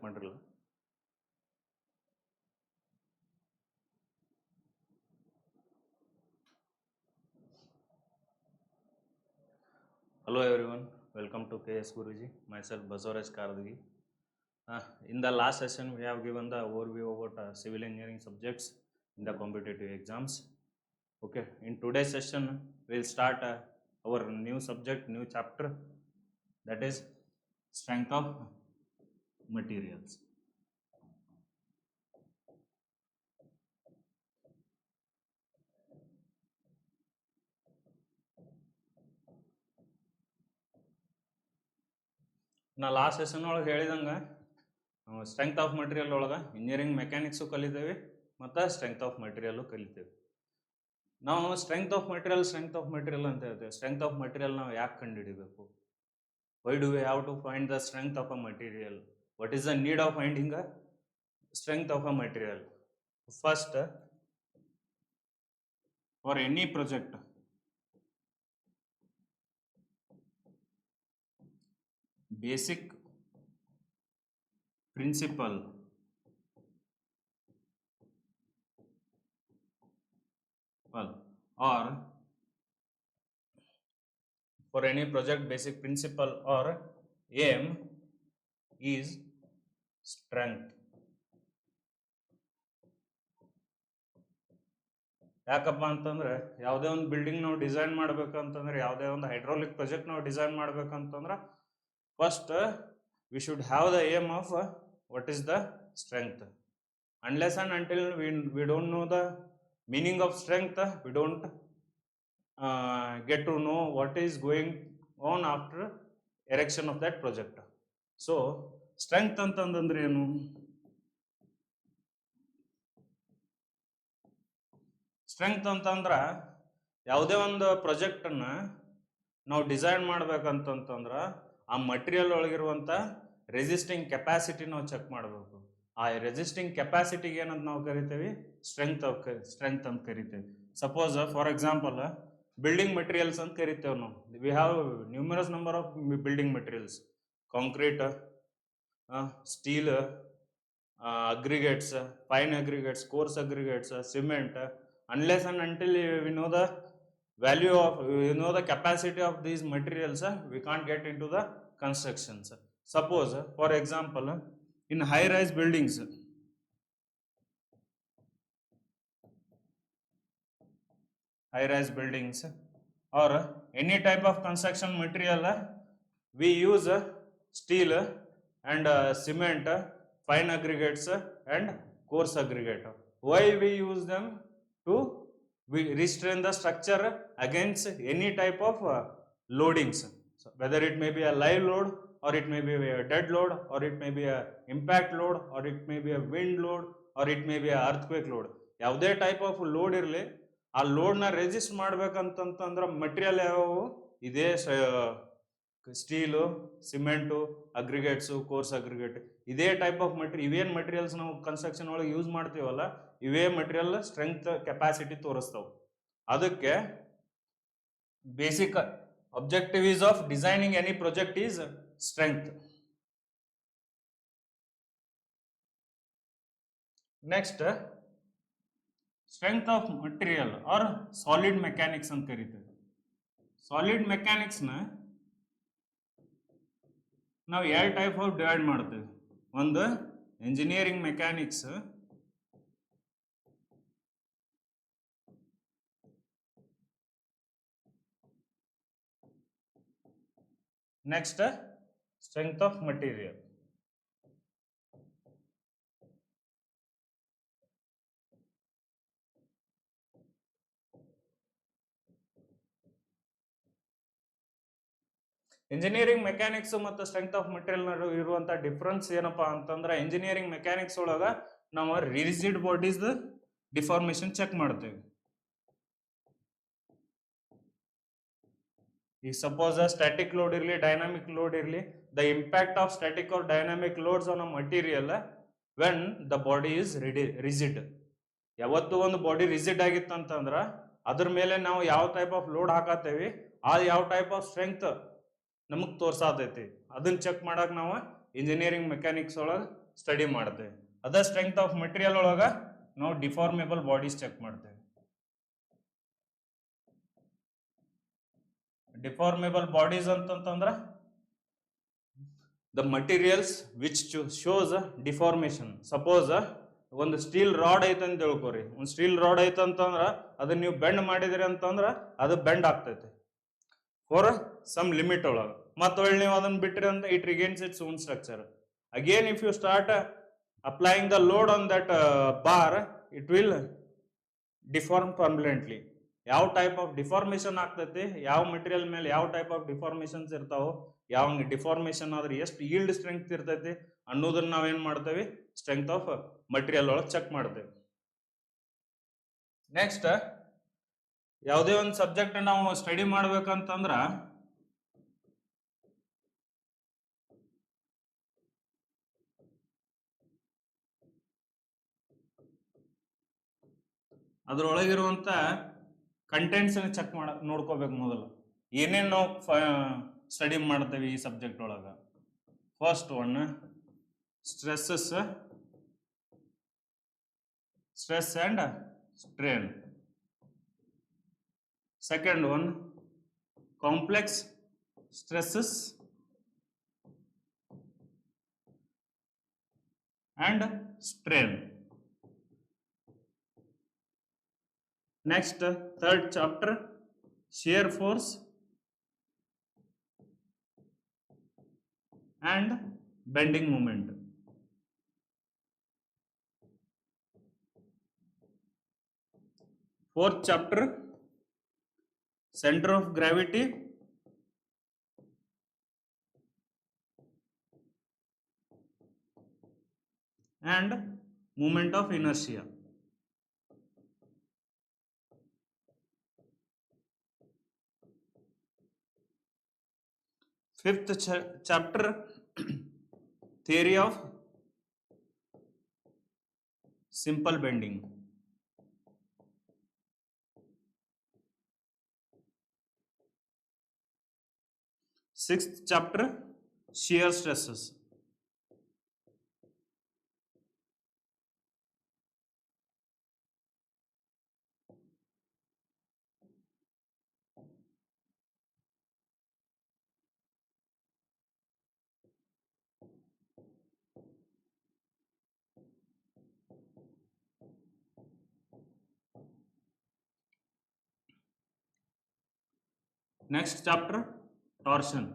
ಮಾಡಿರಲ್ಲ. Hello everyone, welcome to KS Guruji. Myself Basavaraj Kardagi. In the last session, we have given the overview about civil engineering subjects in the competitive exams. Okay, in today's session, we'll start our new subject, new chapter, that is strength of materials. ನಾ last session ಒಳಗೆ ಹೇಳಿದಂಗೆ strength of material ಒಳಗೆ engineering mechanics ಕಲಿತೇವೆ ಮತ್ತು strength of material ಕಲಿತೇವೆ. ನಾವು strength of material ಅಂತ ಹೇಳ್ತೇವೆ. Strength of material ನಾವು ಯಾಕೆ ಕಂಡುಹಿಡಿಬೇಕು? Why do we have to find the strength of a material? What is the need of finding a strength of a material? First, for any project, basic principle or for any project basic principle or aim is strength. ಯಾಕಪ್ಪ ಅಂತಂದ್ರೆ ಯಾವುದೇ ಒಂದು building ನಾವು design ಮಾಡ್ಬೇಕಂತಂದ್ರೆ, ಯಾವುದೇ ಒಂದು hydraulic project ನಾವು design ಮಾಡ್ಬೇಕಂತಂದ್ರೆ first we should have the aim of what is the strength. Unless and until we don't know the meaning of strength, we don't get to know what is going on after erection of that project. So strength ಅಂತಂದ್ರೆ ಏನು? Strength ಅಂತಂದ್ರೆ ಯಾವುದೇ ಒಂದು ಪ್ರಾಜೆಕ್ಟನ್ನು ನಾವು design ಮಾಡ್ಬೇಕಂತಂದ್ರೆ ಆ material ಒಳಗಿರುವಂಥ resisting capacity ನಾವು check ಮಾಡಬೇಕು. ಆ ರೆಸಿಸ್ಟಿಂಗ್ ಕೆಪಾಸಿಟಿಗೆ ಏನಂತ ನಾವು ಕರಿತೇವೆ? ಸ್ಟ್ರೆಂತ್ ಅಂತ ಕರಿತೇವೆ. Suppose for example building materials ಅಂತ ಕರಿತೇವೆ ನಾವು. We have numerous number of building materials: concrete, steel, aggregates, fine aggregates, course aggregates, cement. Unless and until we know the value of, we know the capacity of these materials, we can't get into the constructions. Suppose for example in high rise buildings, or any type of construction material, we use steel and cement, fine aggregates and coarse aggregate. Why we use them? To restrain the structure against any type of loadings. So whether it may be a live load, or it may be a dead load, or it may be a impact load, or it may be a wind load, or it may be a earthquake load. ಯಾವುದೇ type of load ಇರಲಿ, ಆ ಲೋಡ್ನ resist ಮಾಡ್ಬೇಕಂತಂದ್ರೆ material ಯಾವುವು? ಇದೇ steel, cement, aggregates, coarse aggregate. ಇದೇ type of ಇವೇನು materials ನಾವು ಕನ್ಸ್ಟ್ರಕ್ಷನ್ ಒಳಗೆ ಯೂಸ್ ಮಾಡ್ತೀವಲ್ಲ, ಇವೇ ಮಟೀರಿಯಲ್ ಸ್ಟ್ರೆಂತ್ ಕೆಪಾಸಿಟಿ ತೋರಿಸ್ತಾವೆ. ಅದಕ್ಕೆ basic objective is of designing any project is strength. Next, strength of material or solid mechanics ಅಂತ ಕರಿತೇವೆ. ಸಾಲಿಡ್ ಮೆಕ್ಯಾನಿಕ್ಸ್ನ ನಾವು ಎರಡು ಟೈಪ್ ಆಫ್ ಡಿವೈಡ್ ಮಾಡ್ತೇವೆ. ಒಂದು engineering mechanics, next strength of material. Engineering mechanics ಮತ್ತು strength of material ನಡುವೆ ಇರುವಂತ difference ಏನಪ್ಪಾ ಅಂತಂದ್ರೆ, ಇಂಜಿನಿಯರಿಂಗ್ ಮೆಕ್ಯಾನಿಕ್ಸ್ ಒಳಗ ನಾವು ರಿಜಿಡ್ ಬಾಡೀಸ್ ಡಿಫಾರ್ಮೇಶನ್ ಚೆಕ್ ಮಾಡ್ತೇವೆ. ಈಗ ಸಪೋಸ್ ಸ್ಟ್ಯಾಟಿಕ್ ಲೋಡ್ ಇರಲಿ, ಡೈನಾಮಿಕ್ ಲೋಡ್ ಇರಲಿ, the impact of static or dynamic loads on a material when the body is rigid. ಯಾವತ್ತು ಒಂದು ಬಾಡಿ ರಿಜಿಡ್ ಆಗಿತ್ತಂತಂದ್ರ ಅದ್ರ ಮೇಲೆ ನಾವು ಯಾವ ಟೈಪ್ ಆಫ್ ಲೋಡ್ ಹಾಕತ್ತೇವಿ, ಆ ಯಾವ ಟೈಪ್ ಆಫ್ ಸ್ಟ್ರೆಂತ್ ನಮಗ್ ತೋರ್ಸಾತೈತಿ, ಅದನ್ನ ಚೆಕ್ ಮಾಡಕ್ ನಾವು ಇಂಜಿನಿಯರಿಂಗ್ ಮೆಕ್ಯಾನಿಕ್ಸ್ ಒಳಗೆ ಸ್ಟಡಿ ಮಾಡ್ತೇವೆ. ಅದ ಸ್ಟ್ರೆಂತ್ ಆಫ್ ಮೆಟೀರಿಯಲ್ ಒಳಗ ನಾವು ಡಿಫಾರ್ಮೇಬಲ್ ಬಾಡೀಸ್ ಚೆಕ್ ಮಾಡ್ತೇವೆ. ಡಿಫಾರ್ಮೇಬಲ್ ಬಾಡೀಸ್ ಅಂತಂದ್ರ the materials which shows deformation. Suppose ಒಂದು ಸ್ಟೀಲ್ ರಾಡ್ ಐತೆ ಅಂತ ತಿಳ್ಕೊರಿ. ಒಂದು ಸ್ಟೀಲ್ ರಾಡ್ ಐತೆ ಅಂತಂದ್ರ ಅದನ್ನ ನೀವು ಬೆಂಡ್ ಮಾಡಿದಿರಿ ಅಂತಂದ್ರ ಅದು ಬೆಂಡ್ ಆಗ್ತೈತೆ ಫಾರ್ ಸಮ್ ಲಿಮಿಟ್ ಒಳಗ. ಮತ್ತೊಳ್ಳಿ ನೀವು ಅದನ್ನ ಬಿಟ್ರಿ ಅಂತ it regains its own structure. Again if you start applying the load on that bar, it will deform permanently. ಯಾವ ಟೈಪ್ ಆಫ್ ಡಿಫಾರ್ಮೇಶನ್ ಆಗ್ತೈತಿ, ಯಾವ ಮೆಟೀರಿಯಲ್ ಮೇಲೆ ಯಾವ ಟೈಪ್ ಆಫ್ ಡಿಫಾರ್ಮೇಶನ್ಸ್ ಇರ್ತಾವ, ಯಾವ ಡಿಫಾರ್ಮೇಶನ್ ಆದ್ರೆ ಎಷ್ಟು ಈಲ್ಡ್ ಸ್ಟ್ರೆಂತ್ ಇರ್ತೈತಿ ಅನ್ನೋದನ್ನ ನಾವೇನ್ ಮಾಡ್ತೇವೆ, ಸ್ಟ್ರೆಂತ್ ಆಫ್ ಮಟೀರಿಯಲ್ ಒಳಗೆ ಚೆಕ್ ಮಾಡ್ತೇವೆ. ನೆಕ್ಸ್ಟ್, ಯಾವುದೇ ಒಂದು ಸಬ್ಜೆಕ್ಟ್ ನಾವು ಸ್ಟಡಿ ಮಾಡ್ಬೇಕಂತಂದ್ರ ಅದ್ರೊಳಗಿರುವಂತ ಕಂಟೆಂಟ್ಸ್ ಚೆಕ್ ನೋಡ್ಕೋಬೇಕು. ಮೊದಲು ಏನೇನು ನಾವು ಸ್ಟಡಿ ಮಾಡ್ತೇವೆ ಈ ಸಬ್ಜೆಕ್ಟ್ ಒಳಗ. First one stress and strain. Second one complex stresses and strain. Next, third chapter, shear force and bending moment. Fourth chapter, center of gravity and moment of inertia. Fifth chapter, theory of simple bending. Sixth chapter, shear stresses. Next chapter, torsion.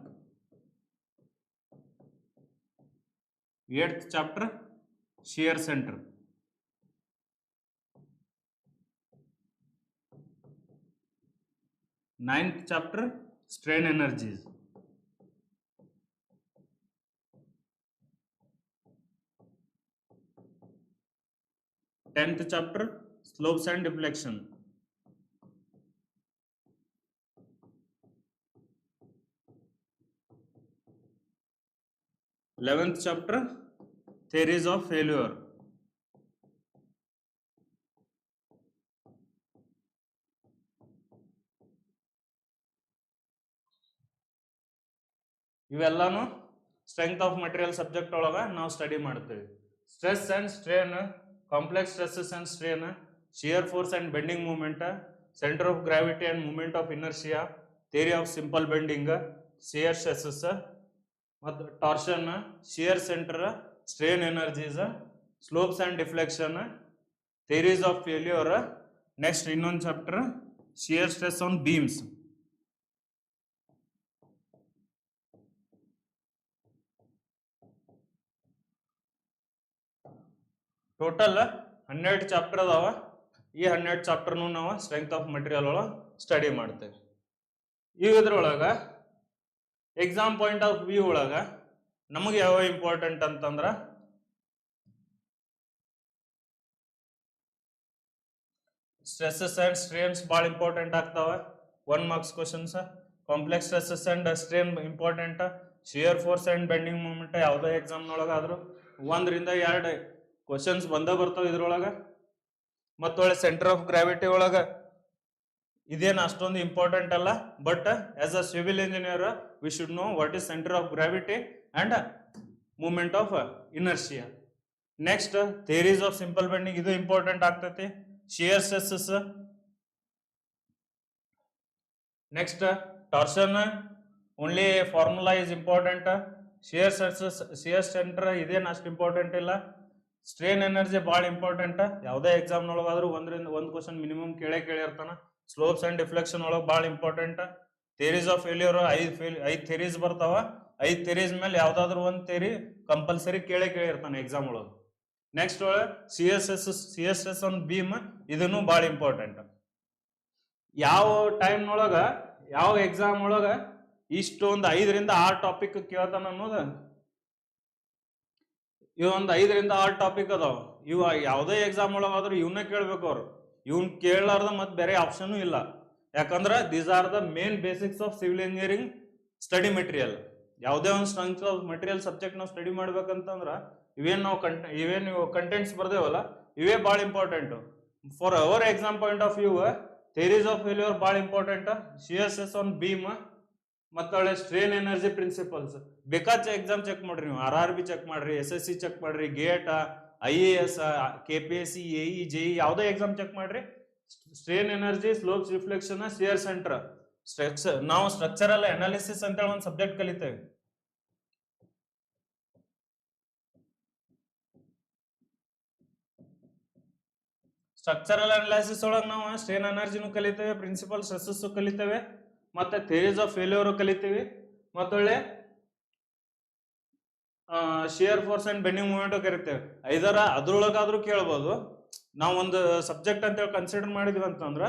Eighth chapter, shear center. Ninth chapter, strain energies. 10th chapter, slopes and deflection. 11th chapter, theories of failure. 'ಇವೆಲ್ಲಾನು strength of material subject ಒಳಗ ನಾವು study ಮಾಡ್ತೇವೆ. Stress and strain, complex stresses and strain, shear force and bending moment, centre of gravity and moment of inertia, theory of simple bending, shear stresses ಮತ್ತು torsion, shear centre, strain energies, slopes and deflection, theories of failure. Next ಇನ್ನೊಂದು chapter, shear stress on beams. Total 12 chapter ಅದಾವ. ಈ 12 ಚಾಪ್ಟರ್ನು ನಾವು strength of material ಒಳಗೆ study ಮಾಡ್ತೇವೆ. ಇದ್ರೊಳಗ exam point of view ಒಳಗ ನಮಗೆ ಯಾವ ಇಂಪಾರ್ಟೆಂಟ್ ಅಂತಂದ್ರ ಸ್ಟ್ರೆಸಸ್ ಅಂಡ್ ಸ್ಟ್ರೇನ್ಸ್ ಭಾಳ ಇಂಪಾರ್ಟೆಂಟ್ ಆಗ್ತಾವ. 1 marks questions. Complex stresses and strain important. Shear force and bending moment ಯಾವುದೇ ಎಕ್ಸಾಮ್ನೊಳಗಾದ್ರು 1 ರಿಂದ 2 ಕ್ವಶನ್ಸ್ ಬರ್ತಾವ ಇದ್ರೊಳಗ. ಮತ್ತೊಳ್ಳೆ ಸೆಂಟರ್ ಆಫ್ ಗ್ರಾವಿಟಿ ಒಳಗ ಇದೇನು ಅಷ್ಟೊಂದು ಇಂಪಾರ್ಟೆಂಟ್ ಅಲ್ಲ, but as a civil engineer we should know what is centre of gravity and moment of inertia. Next theories of simple bending, ಇದು ಇಂಪಾರ್ಟೆಂಟ್ ಆಗ್ತೈತಿ. Shear stresses, next torsion, only formula is important. Shear stresses, shear centre ಇದೇನು ಅಷ್ಟು important ಇಲ್ಲ. Strain energy ಭಾಳ important. ಯಾವುದೇ ಎಕ್ಸಾಮ್ನೊಳಗಾದ್ರೂ ಒಂದು question minimum ಕೇಳಿರ್ತಾನ. ಸ್ಲೋಪ್ಸ್ ಅಂಡ್ ಡಿಫ್ಲೆಕ್ಷನ್ ಒಳಗೆ ಭಾಳ ಇಂಪಾರ್ಟೆಂಟ್. ಥಿಯರೀಸ್ ಆಫ್ ಫೇಲ್ಯೂರ್ ಐದು ಥಿಯರೀಸ್ ಬರ್ತಾವ. 5 ಥಿಯರೀಸ್ ಮೇಲೆ ಯಾವ್ದಾದ್ರು ಒಂದು ಥಿಯರಿ ಕಂಪಲ್ಸರಿ ಕೇಳಿರ್ತಾನೆ ಎಕ್ಸಾಮ್ ಒಳಗೆ. Next C S S on beam, ಇದನ್ನು ಭಾಳ ಇಂಪಾರ್ಟೆಂಟ್. ಯಾವ ಟೈಮ್ನೊಳಗ ಯಾವ ಎಕ್ಸಾಮ್ ಒಳಗ ಇಷ್ಟೊಂದು 5ರಿಂದ 6 ಟಾಪಿಕ್ ಕೇಳ್ತಾನ ಅನ್ನೋದು, ಇವೊಂದು 5ರಿಂದ 6 ಟಾಪಿಕ್ ಅದಾವ. ಇವ ಯಾವುದೇ ಎಕ್ಸಾಮ್ ಒಳಗಾದ್ರೂ ಇವನ್ನ ಕೇಳ್ಬೇಕು ಅವ್ರು. ಇವ್ನ ಕೇಳಲಾರ್ದ ಮತ್ತೆ ಬೇರೆ ಆಪ್ಷನ್ ಇಲ್ಲ. ಯಾಕಂದ್ರೆ these are the main basics of civil engineering study material. ಯಾವುದೇ ಒಂದು ಸ್ಟ್ರೆಂತ್ ಆಫ್ ಮೆಟೀರಿಯಲ್ ಸಬ್ಜೆಕ್ಟ್ ನಾವು ಸ್ಟಡಿ ಮಾಡ್ಬೇಕಂತಂದ್ರ ಇವೇನು ಕಂಟೆಂಟ್ಸ್ ಬರ್ದೇವಲ್ಲ, ಇವೇ ಭಾಳ important. For our exam point of view, theories of failure ಭಾಳ ಇಂಪಾರ್ಟೆಂಟ್. CSS ಆನ್ ಬೀಮ್ ಮತ್ತೆ ಸ್ಟ್ರೇನ್ ಎನರ್ಜಿ ಪ್ರಿನ್ಸಿಪಲ್ಸ್ ಬೇಕಾದ exam check ಮಾಡ್ರಿ ನೀವು. RRB ಚೆಕ್ ಮಾಡ್ರಿ, SSC ಚೆಕ್ ಮಾಡ್ರಿ, gate, IAS, KPSC, AE, JE ಯಾವುದೇ ಎಕ್ಸಾಮ್ ಚೆಕ್ ಮಾಡ್ರಿ. Strain energy, slopes reflection, shear centre, ನಾವು ಸ್ಟ್ರಕ್ಚರಲ್ ಅನಾಲಿಸಿಸ್ ಅಂತ ಒಂದು ಸಬ್ಜೆಕ್ಟ್ ಕಲಿತೇವೆ. ಸ್ಟ್ರಕ್ಚರಲ್ ಅನಾಲಿಸಿಸ್ ಒಳಗೆ ನಾವು ಸ್ಟ್ರೇನ್ ಎನರ್ಜಿನೂ ಕಲಿತೇವೆ, ಪ್ರಿನ್ಸಿಪಲ್ ಸ್ಟ್ರೆಸಸ್ ಕಲಿತೇವೆ, ಮತ್ತೆ ಥಿಯರೀಸ್ ಆಫ್ ಫೇಲ್ಯೂರ್ ಕಲಿತೀವಿ, ಮತ್ತೊಳ್ಳೆ shear force and bending movement ಕರಿತೇವೆ. ಅದ್ರೊಳಗಾದ್ರೂ ಕೇಳ್ಬೋದು. ನಾವು ಒಂದು ಸಬ್ಜೆಕ್ಟ್ ಅಂತೇಳಿ ಕನ್ಸಿಡರ್ ಮಾಡಿದ್ವಿ ಅಂತಂದ್ರೆ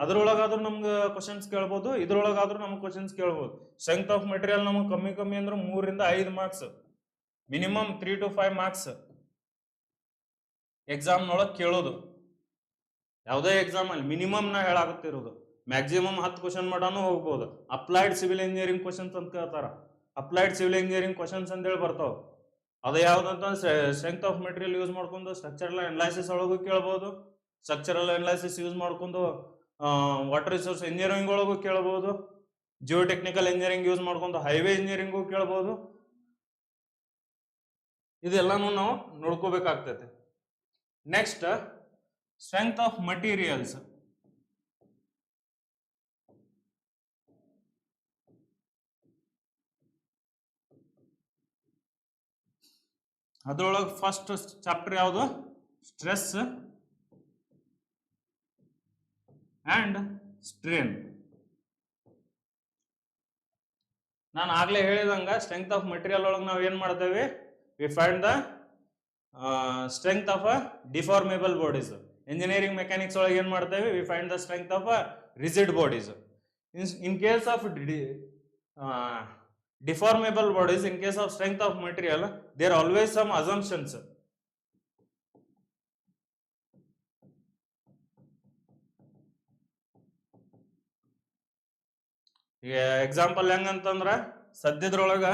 ಅದ್ರೊಳಗಾದ್ರೂ ನಮ್ಗೆ ಕ್ವಶನ್ಸ್ ಕೇಳ್ಬೋದು, ಇದ್ರೊಳಗಾದ್ರೂ ನಮ್ಗೆ ಕ್ವಶನ್ಸ್ ಕೇಳ್ಬೋದು. ಸ್ಟ್ರೆಂತ್ ಆಫ್ ಮೆಟೀರಿಯಲ್ ನಮಗೆ ಕಮ್ಮಿ ಅಂದ್ರೆ 3ರಿಂದ 5 ಮಾರ್ಕ್ಸ್, ಮಿನಿಮಮ್ 3 to 5 ಮಾರ್ಕ್ಸ್ ಎಕ್ಸಾಮ್ನೊಳಗೆ ಕೇಳೋದು. ಯಾವುದೇ ಎಕ್ಸಾಮ್ ಅಲ್ಲಿ ಮಿನಿಮಮ್ ನಾ ಹೇಳಾಗುತ್ತಿರೋದು. ಮ್ಯಾಕ್ಸಿಮಮ್ 10 ಕ್ವಶನ್ ಮಾಡಾನು ಹೋಗ್ಬೋದು. ಅಪ್ಲೈಡ್ ಸಿವಿಲ್ ಇಂಜಿನಿಯರಿಂಗ್ ಕ್ವಶನ್ಸ್ ಅಂತ ಕೇಳ್ತಾರ. ಅಪ್ಲೈಡ್ ಸಿವಿಲ್ ಇಂಜಿನಿಯರಿಂಗ್ ಕ್ವಶನ್ಸ್ ಅಂತೇಳಿ ಬರ್ತಾವ. ಅದು ಯಾವ್ದಂತ ಸ್ಟ್ರೆಂತ್ ಆಫ್ ಮೆಟೀರಿಯಲ್ ಯೂಸ್ ಮಾಡ್ಕೊಂಡು ಸ್ಟ್ರಕ್ಚರಲ್ ಅನಾಲಿಸಿಸ್ ಒಳಗೂ ಕೇಳ್ಬೋದು. ಸ್ಟ್ರಕ್ಚರಲ್ ಅನಾಲಿಸಿಸ್ ಯೂಸ್ ಮಾಡ್ಕೊಂಡು ವಾಟರ್ ರಿಸೋರ್ಸ್ ಇಂಜಿನಿಯರಿಂಗ್ ಒಳಗೂ ಕೇಳ್ಬೋದು. ಜಿಯೋ ಟೆಕ್ನಿಕಲ್ ಇಂಜಿನಿಯರಿಂಗ್ ಯೂಸ್ ಮಾಡ್ಕೊಂಡು ಹೈವೇ ಇಂಜಿನಿಯರಿಂಗು ಕೇಳ್ಬೋದು. ಇದೆಲ್ಲಾನು ನಾವು ನೋಡ್ಕೋಬೇಕಾಗ್ತೈತೆ. Next strength of materials. ಅದ್ರೊಳಗೆ ಫಸ್ಟ್ ಚಾಪ್ಟರ್ ಯಾವುದು? Stress and strain. ನಾನು ಆಗ್ಲೇ ಹೇಳಿದಂಗ ಸ್ಟ್ರೆಂತ್ ಆಫ್ ಮಟೀರಿಯಲ್ ಒಳಗೆ ನಾವು ಏನ್ ಮಾಡ್ತೇವೆ? We find the strength of deformable bodies. Engineering mechanics ಒಳಗೆ ಏನ್ ಮಾಡ್ತೇವೆ? We find the strength of rigid bodies. In case of deformable bodies, in case of strength of material, there are always some assumptions. Example ಹೆಂಗಂತಂದ್ರ ಸದ್ಯದ್ರೊಳಗ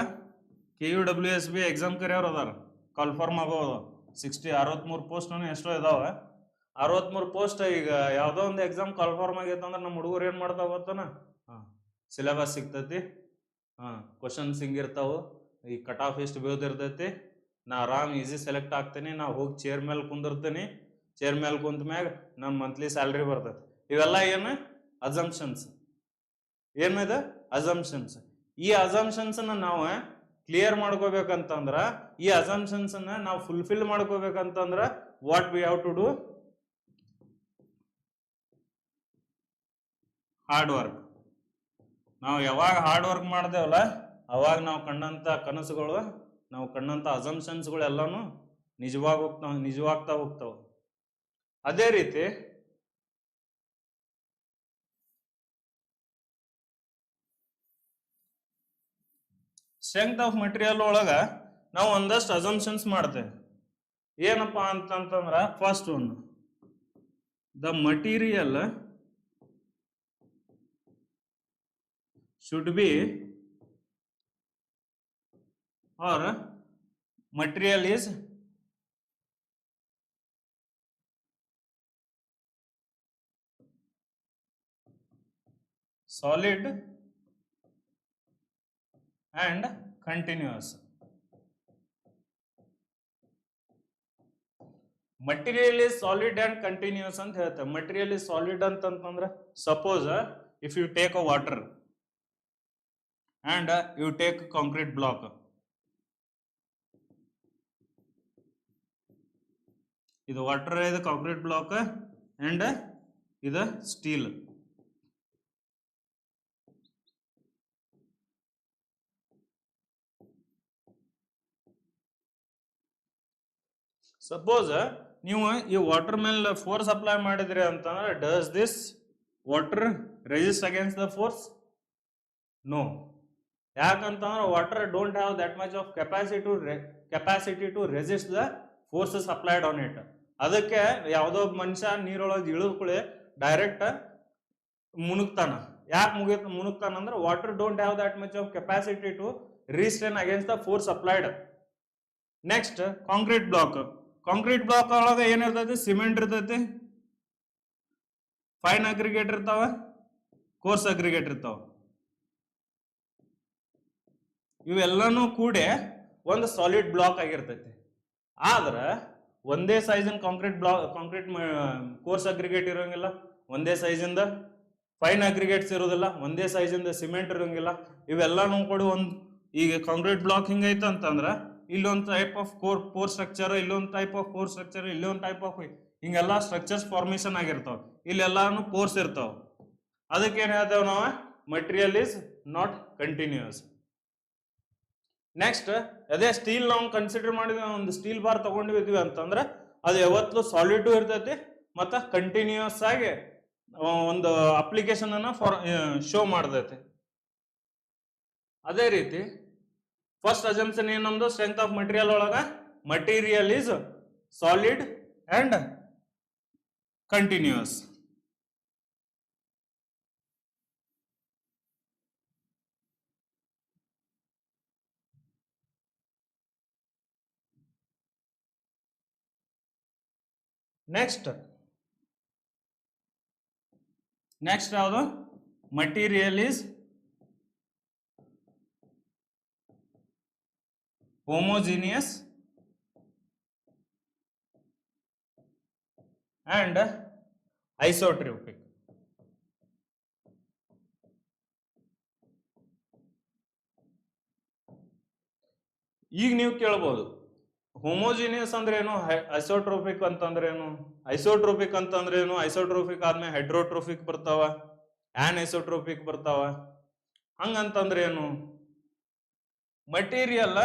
KUWSB exam ಕರಿಯೋರು ಅದಾರ, call form ಆಗೋದು 63 post ಎಷ್ಟೋ ಇದಾವ. 63 ಪೋಸ್ಟ್. ಈಗ ಯಾವ್ದೋ ಒಂದು ಎಕ್ಸಾಮ್ ಕಾಲ್ಫಾರ್ಮ್ ಆಗೈತಂದ್ರ ನಮ್ಮ ಹುಡುಗರು ಏನ್ ಮಾಡ್ತಾವ ಗೊತ್ತನ? ಸಿಲೆಬಸ್ ಸಿಗ್ತೈತಿ, ಕ್ವಶನ್ಸ್ ಹಿಂಗಿರ್ತಾವ, ಈ ಕಟ್ ಆಫ್ ಎಷ್ಟು ಬೀಳ್ದಿರ್ತೈತಿ, ನಾ ಆರಾಮ್ ಈಸಿ ಸೆಲೆಕ್ಟ್ ಆಗ್ತೇನೆ, ನಾ ಹೋಗಿ ಚೇರ್ ಮೇಲೆ ಕುಂದಿರ್ತೀನಿ, ಚೇರ್ ಮೇಲೆ ಕುಂತ ಮ್ಯಾಗ ನನ್ನ ಮಂತ್ಲಿ ಸ್ಯಾಲ್ರಿ ಬರ್ತೈತಿ. ಇವೆಲ್ಲ ಏನು? ಅಸಂಪ್ಷನ್ಸ್. ಏನಿದೆ? ಅಸಂಪ್ಷನ್ಸ್. ಈ ಅಸಂಪ್ಷನ್ಸ್ ನಾವು ಕ್ಲಿಯರ್ ಮಾಡ್ಕೋಬೇಕಂತಂದ್ರ, ಈ ಅಸಂಪ್ಷನ್ಸ್ ನಾವು ಫುಲ್ಫಿಲ್ ಮಾಡ್ಕೋಬೇಕಂತಂದ್ರ what we have to do? Hard work. ನಾವು ಯಾವಾಗ ಹಾರ್ಡ್ ವರ್ಕ್ ಮಾಡ್ದೇವಲ್ಲ, ಅವಾಗ ನಾವು ಕಂಡಂತ ಕನಸುಗಳು, ನಾವು ಕಂಡಂತ ಅಸಂಪ್ಷನ್ಸ್ಗಳು ಎಲ್ಲಾನು ನಿಜವಾಗ್ತಾ ಹೋಗ್ತಾವ. ಅದೇ ರೀತಿ ಸ್ಟ್ರೆಂತ್ ಆಫ್ ಮಟೀರಿಯಲ್ ಒಳಗ ನಾವು ಒಂದಷ್ಟು ಅಸಂಪ್ಷನ್ಸ್ ಮಾಡ್ತೇವೆ. ಏನಪ್ಪಾ ಅಂತಂತಂದ್ರ, first one, the material should be, or material is solid and continuous. Material is solid and continuous ಅಂತ ಹೇಳ್ತೇವೆ. ಮಟೀರಿಯಲ್ ಇಸ್ ಸಾಲಿಡ್ ಅಂತಂದ್ರೆ suppose if you take a water and you take a concrete block. ಇದು water ಇದು concrete block and ಇದು steel. Suppose ನೀವು ಈ water ಮೇಲೆ force apply ಮಾಡಿದ್ರಿ ಅಂತಂದ್ರೆ does this water resist against the force? No. ಯಾಕಂತಂದ್ರೆ water don't have that much of capacity to resist the forces applied on it. ಅದಕ್ಕೆ ಯಾವುದೋ ಮನುಷ್ಯ ನೀರೊಳಗೆ ಇಳಿದ್ಕೊಳ್ಳಿ ಡೈರೆಕ್ಟ್ ಮುನುಗ್ತಾನ. ಯಾಕೆ ಮುನುಗ್ತಾನಂದ್ರೆ water don't have that much of capacity to restrain against the force applied. Next concrete block. Concrete block ಒಳಗೆ ಏನಿರ್ತೈತಿ? ಸಿಮೆಂಟ್ ಇರ್ತೈತಿ, ಫೈನ್ ಅಗ್ರಿಗೇಟ್ ಇರ್ತಾವ, ಕೋರ್ಸ್ ಅಗ್ರಿಗೇಟ್ ಇರ್ತಾವ. ಇವೆಲ್ಲನೂ ಕೂಡಿ ಒಂದು ಸಾಲಿಡ್ ಬ್ಲಾಕ್ ಆಗಿರ್ತೈತಿ. ಆದ್ರೆ ಒಂದೇ ಸೈಜಿನ ಕಾಂಕ್ರೀಟ್ ಕೋರ್ಸ್ ಅಗ್ರಿಗೇಟ್ ಇರೋಂಗಿಲ್ಲ, ಒಂದೇ ಸೈಜಿಂದ ಫೈನ್ ಅಗ್ರಿಗೇಟ್ಸ್ ಇರೋದಿಲ್ಲ, ಒಂದೇ ಸೈಜಿಂದ ಸಿಮೆಂಟ್ ಇರೋಂಗಿಲ್ಲ. ಇವೆಲ್ಲನೂ ಕೂಡಿ ಈಗ ಕಾಂಕ್ರೀಟ್ ಬ್ಲಾಕ್ ಹಿಂಗೈತೆ ಅಂತಂದ್ರೆ ಇಲ್ಲೊಂದು ಟೈಪ್ ಆಫ್ ಕೋರ್ ಸ್ಟ್ರಕ್ಚರ್, ಇಲ್ಲೊಂದು ಟೈಪ್ ಆಫ್ ಕೋರ್ ಸ್ಟ್ರಕ್ಚರ್, ಇಲ್ಲೊಂದು ಟೈಪ್ ಆಫ್ ಹಿಂಗೆಲ್ಲ ಸ್ಟ್ರಕ್ಚರ್ಸ್ ಫಾರ್ಮೇಶನ್ ಆಗಿರ್ತಾವ. ಇಲ್ಲೆಲ್ಲಾನು ಪೋರ್ಸ್ ಇರ್ತಾವ. ಅದಕ್ಕೆ ಏನ್ ಹೇಳ್ತೇವೆ ನಾವು? Material is not continuous. Next ಅದೇ ಸ್ಟೀಲ್ ನಾವು ಕನ್ಸಿಡರ್ ಮಾಡಿದ್ವಿ, ಒಂದು ಸ್ಟೀಲ್ ಬಾರ್ ತಗೊಂಡಿದ್ವಿ ಅಂತಂದ್ರೆ ಅದು ಯಾವತ್ತೂ ಸಾಲಿಡ್ ಇರ್ತೈತಿ ಮತ್ತು ಕಂಟಿನ್ಯೂಸ್ ಆಗಿ ಒಂದು ಅಪ್ಲಿಕೇಶನ್ ಅನ್ನ ಶೋ ಮಾಡ್ತೈತಿ. ಅದೇ ರೀತಿ ಫಸ್ಟ್ ಅಜಂಪ್ಷನ್ ಏನೊಂದು ಸ್ಟ್ರೆಂತ್ ಆಫ್ ಮಟೀರಿಯಲ್ ಒಳಗ material is solid and continuous. Next ಯಾವುದು? Material is homogeneous and isotropic. ಈಗ ನೀವು ಕೇಳಬಹುದು ಹೋಮೋಜಿನಿಯಸ್ ಅಂದ್ರೆ ಏನು, ಐಸೋಟ್ರೋಪಿಕ್ ಅಂತಂದ್ರೆ ಏನು? ಐಸೋಟ್ರೋಪಿಕ್ ಅಂತಂದ್ರೆ ಏನು? ಐಸೋಟ್ರೋಪಿಕ್ ಆದ್ಮೇಲೆ ಹೈಡ್ರೋಟ್ರೋಪಿಕ್ ಬರ್ತಾವ, ಆನ್ ಐಸೋಟ್ರೋಪಿಕ್ ಬರ್ತಾವ. ಹಂಗಂತಂದ್ರೆ ಏನು? Material